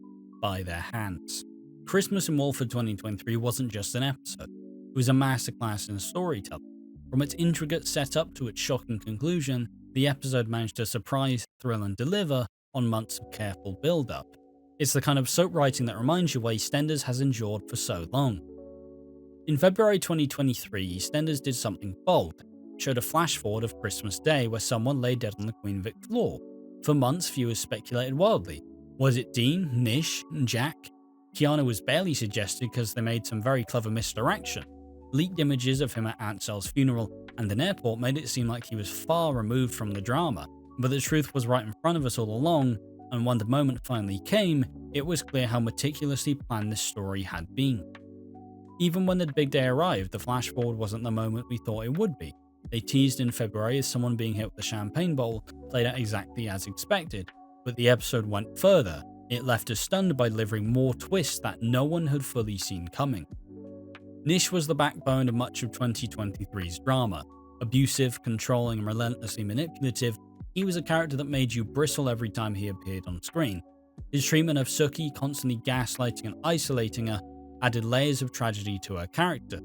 by their hands. Christmas in Walford 2023 wasn't just an episode, it was a masterclass in storytelling. From its intricate setup to its shocking conclusion, the episode managed to surprise, thrill and deliver on months of careful build-up. It's the kind of soap writing that reminds you why EastEnders has endured for so long. In February 2023, EastEnders did something bold, showed a flash forward of Christmas Day where someone lay dead on the Queen Vic floor. For months, viewers speculated wildly. Was it Dean, Nish, and Jack? Keanu was barely suggested because they made some very clever misdirection. Leaked images of him at Ansell's funeral and an airport made it seem like he was far removed from the drama, but the truth was right in front of us all along, and when the moment finally came, it was clear how meticulously planned this story had been. Even when the big day arrived, the flash forward wasn't the moment we thought it would be. They teased in February as someone being hit with a champagne bowl played out exactly as expected, but the episode went further. It left us stunned by delivering more twists that no one had fully seen coming. Nish was the backbone of much of 2023's drama. Abusive, controlling and relentlessly manipulative, he was a character that made you bristle every time he appeared on screen. His treatment of Sookie, constantly gaslighting and isolating her, added layers of tragedy to her character.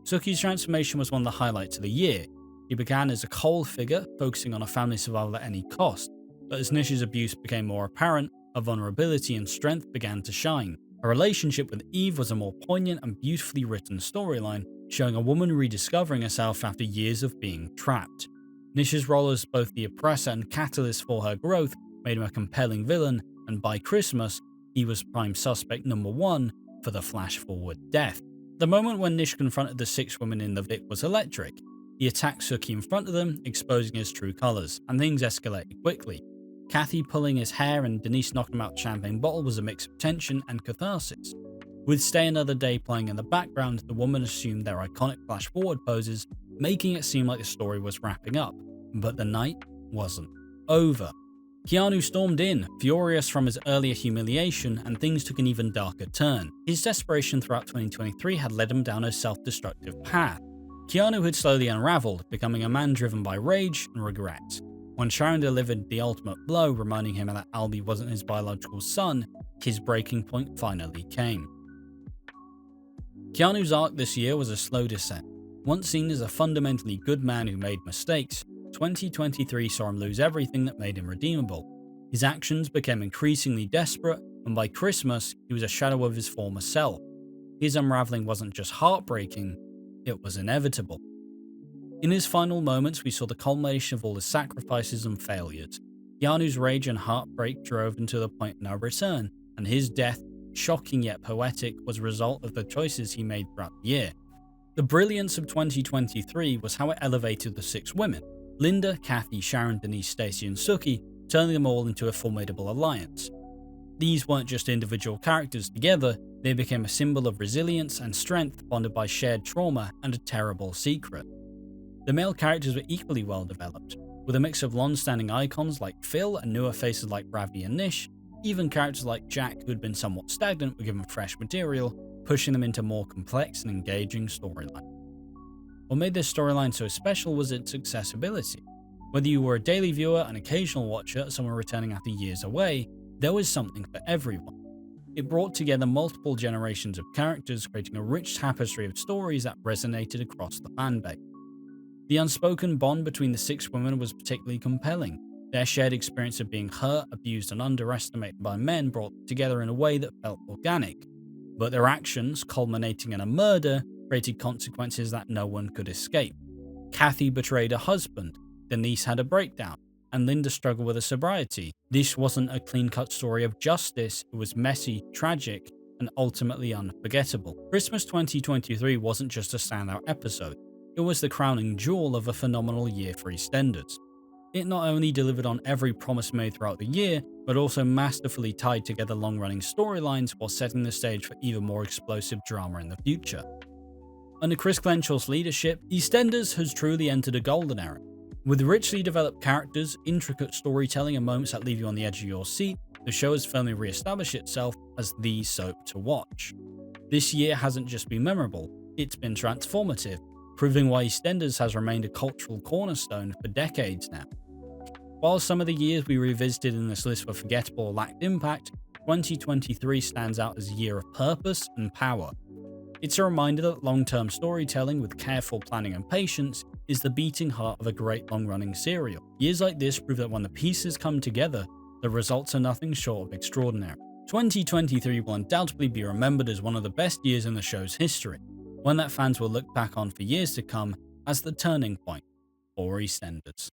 Sookie's transformation was one of the highlights of the year. He began as a cold figure, focusing on a family survival at any cost, but as Nish's abuse became more apparent, her vulnerability and strength began to shine. Her relationship with Eve was a more poignant and beautifully written storyline, showing a woman rediscovering herself after years of being trapped. Nish's role as both the oppressor and catalyst for her growth made him a compelling villain, and by Christmas, he was prime suspect number 1 for the flash-forward death. The moment when Nish confronted the 6 women in the Vic was electric. He attacked Sookie in front of them, exposing his true colours, and things escalated quickly. Kathy pulling his hair and Denise knocking him out the champagne bottle was a mix of tension and catharsis. With Stay Another Day playing in the background, the woman assumed their iconic flash-forward poses, making it seem like the story was wrapping up. But the night wasn't over. Keanu stormed in, furious from his earlier humiliation, and things took an even darker turn. His desperation throughout 2023 had led him down a self-destructive path. Keanu had slowly unraveled, becoming a man driven by rage and regret. When Sharon delivered the ultimate blow, reminding him that Albie wasn't his biological son, his breaking point finally came. Keanu's arc this year was a slow descent. Once seen as a fundamentally good man who made mistakes, 2023 saw him lose everything that made him redeemable. His actions became increasingly desperate, and by Christmas, he was a shadow of his former self. His unraveling wasn't just heartbreaking, it was inevitable. In his final moments, we saw the culmination of all his sacrifices and failures. Keanu's rage and heartbreak drove him to the point of no return, and his death, shocking yet poetic, was a result of the choices he made throughout the year. The brilliance of 2023 was how it elevated the 6 women: Linda, Kathy, Sharon, Denise, Stacey and Sookie, turning them all into a formidable alliance. These weren't just individual characters together, they became a symbol of resilience and strength bonded by shared trauma and a terrible secret. The male characters were equally well developed, with a mix of long-standing icons like Phil and newer faces like Ravi and Nish. Even characters like Jack, who had been somewhat stagnant, were given fresh material, pushing them into more complex and engaging storyline. What made this storyline so special was its accessibility. Whether you were a daily viewer, an occasional watcher, someone returning after years away, there was something for everyone. It brought together multiple generations of characters, creating a rich tapestry of stories that resonated across the fanbase. The unspoken bond between the 6 women was particularly compelling. Their shared experience of being hurt, abused and underestimated by men brought them together in a way that felt organic. But their actions, culminating in a murder, created consequences that no one could escape. Kathy betrayed her husband, Denise had a breakdown, and Linda struggled with her sobriety. This wasn't a clean-cut story of justice, it was messy, tragic, and ultimately unforgettable. Christmas 2023 wasn't just a standout episode, it was the crowning jewel of a phenomenal year for EastEnders. It not only delivered on every promise made throughout the year, but also masterfully tied together long-running storylines while setting the stage for even more explosive drama in the future. Under Chris Glenshaw's leadership, EastEnders has truly entered a golden era. With richly developed characters, intricate storytelling and moments that leave you on the edge of your seat, the show has firmly re-established itself as the soap to watch. This year hasn't just been memorable, it's been transformative, proving why EastEnders has remained a cultural cornerstone for decades now. While some of the years we revisited in this list were forgettable or lacked impact, 2023 stands out as a year of purpose and power. It's a reminder that long-term storytelling with careful planning and patience is the beating heart of a great long-running serial. Years like this prove that when the pieces come together, the results are nothing short of extraordinary. 2023 will undoubtedly be remembered as one of the best years in the show's history, one that fans will look back on for years to come as the turning point for EastEnders.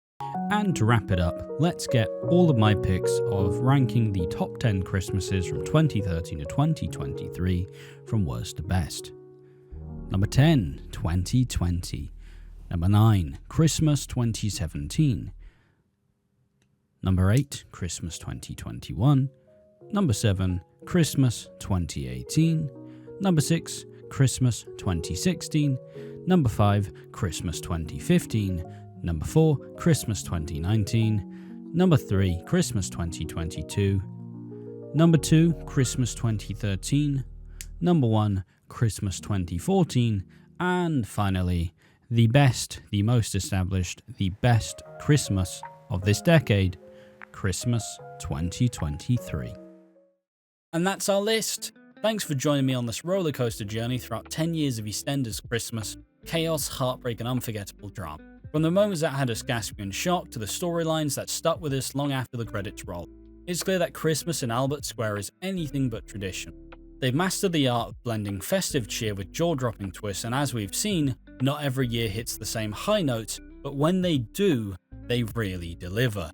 And to wrap it up, let's get all of my picks of ranking the top 10 Christmases from 2013 to 2023 from worst to best. Number 10, 2020. Number 9, Christmas 2017. Number 8, Christmas 2021. Number 7, Christmas 2018. Number 6, Christmas 2016. Number 5, Christmas 2015. Number 4, Christmas 2019. Number 3, Christmas 2022. Number 2, Christmas 2013. Number 1, Christmas 2014. And finally, the best, the most established, the best Christmas of this decade, Christmas 2023. And that's our list. Thanks for joining me on this rollercoaster journey throughout 10 years of EastEnders Christmas, chaos, heartbreak and unforgettable drama. From the moments that had us gasping in shock to the storylines that stuck with us long after the credits rolled. It's clear that Christmas in Albert Square is anything but tradition. They've mastered the art of blending festive cheer with jaw-dropping twists, and as we've seen, not every year hits the same high notes, but when they do, they really deliver.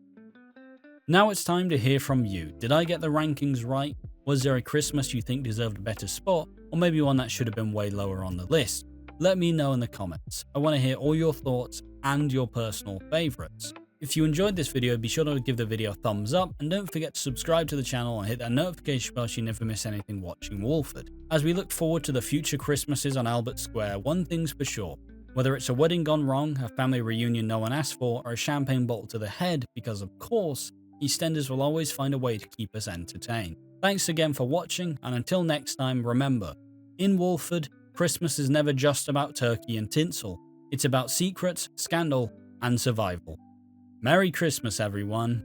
Now it's time to hear from you. Did I get the rankings right? Was there a Christmas you think deserved a better spot, or maybe one that should have been way lower on the list? Let me know in the comments. I want to hear all your thoughts and your personal favourites. If you enjoyed this video, be sure to give the video a thumbs up and don't forget to subscribe to the channel and hit that notification bell so you never miss anything watching Walford. As we look forward to the future Christmases on Albert Square, one thing's for sure. Whether it's a wedding gone wrong, a family reunion no one asked for, or a champagne bottle to the head, because of course, EastEnders will always find a way to keep us entertained. Thanks again for watching, and until next time, remember, in Walford, Christmas is never just about turkey and tinsel. It's about secrets, scandal, and survival. Merry Christmas, everyone.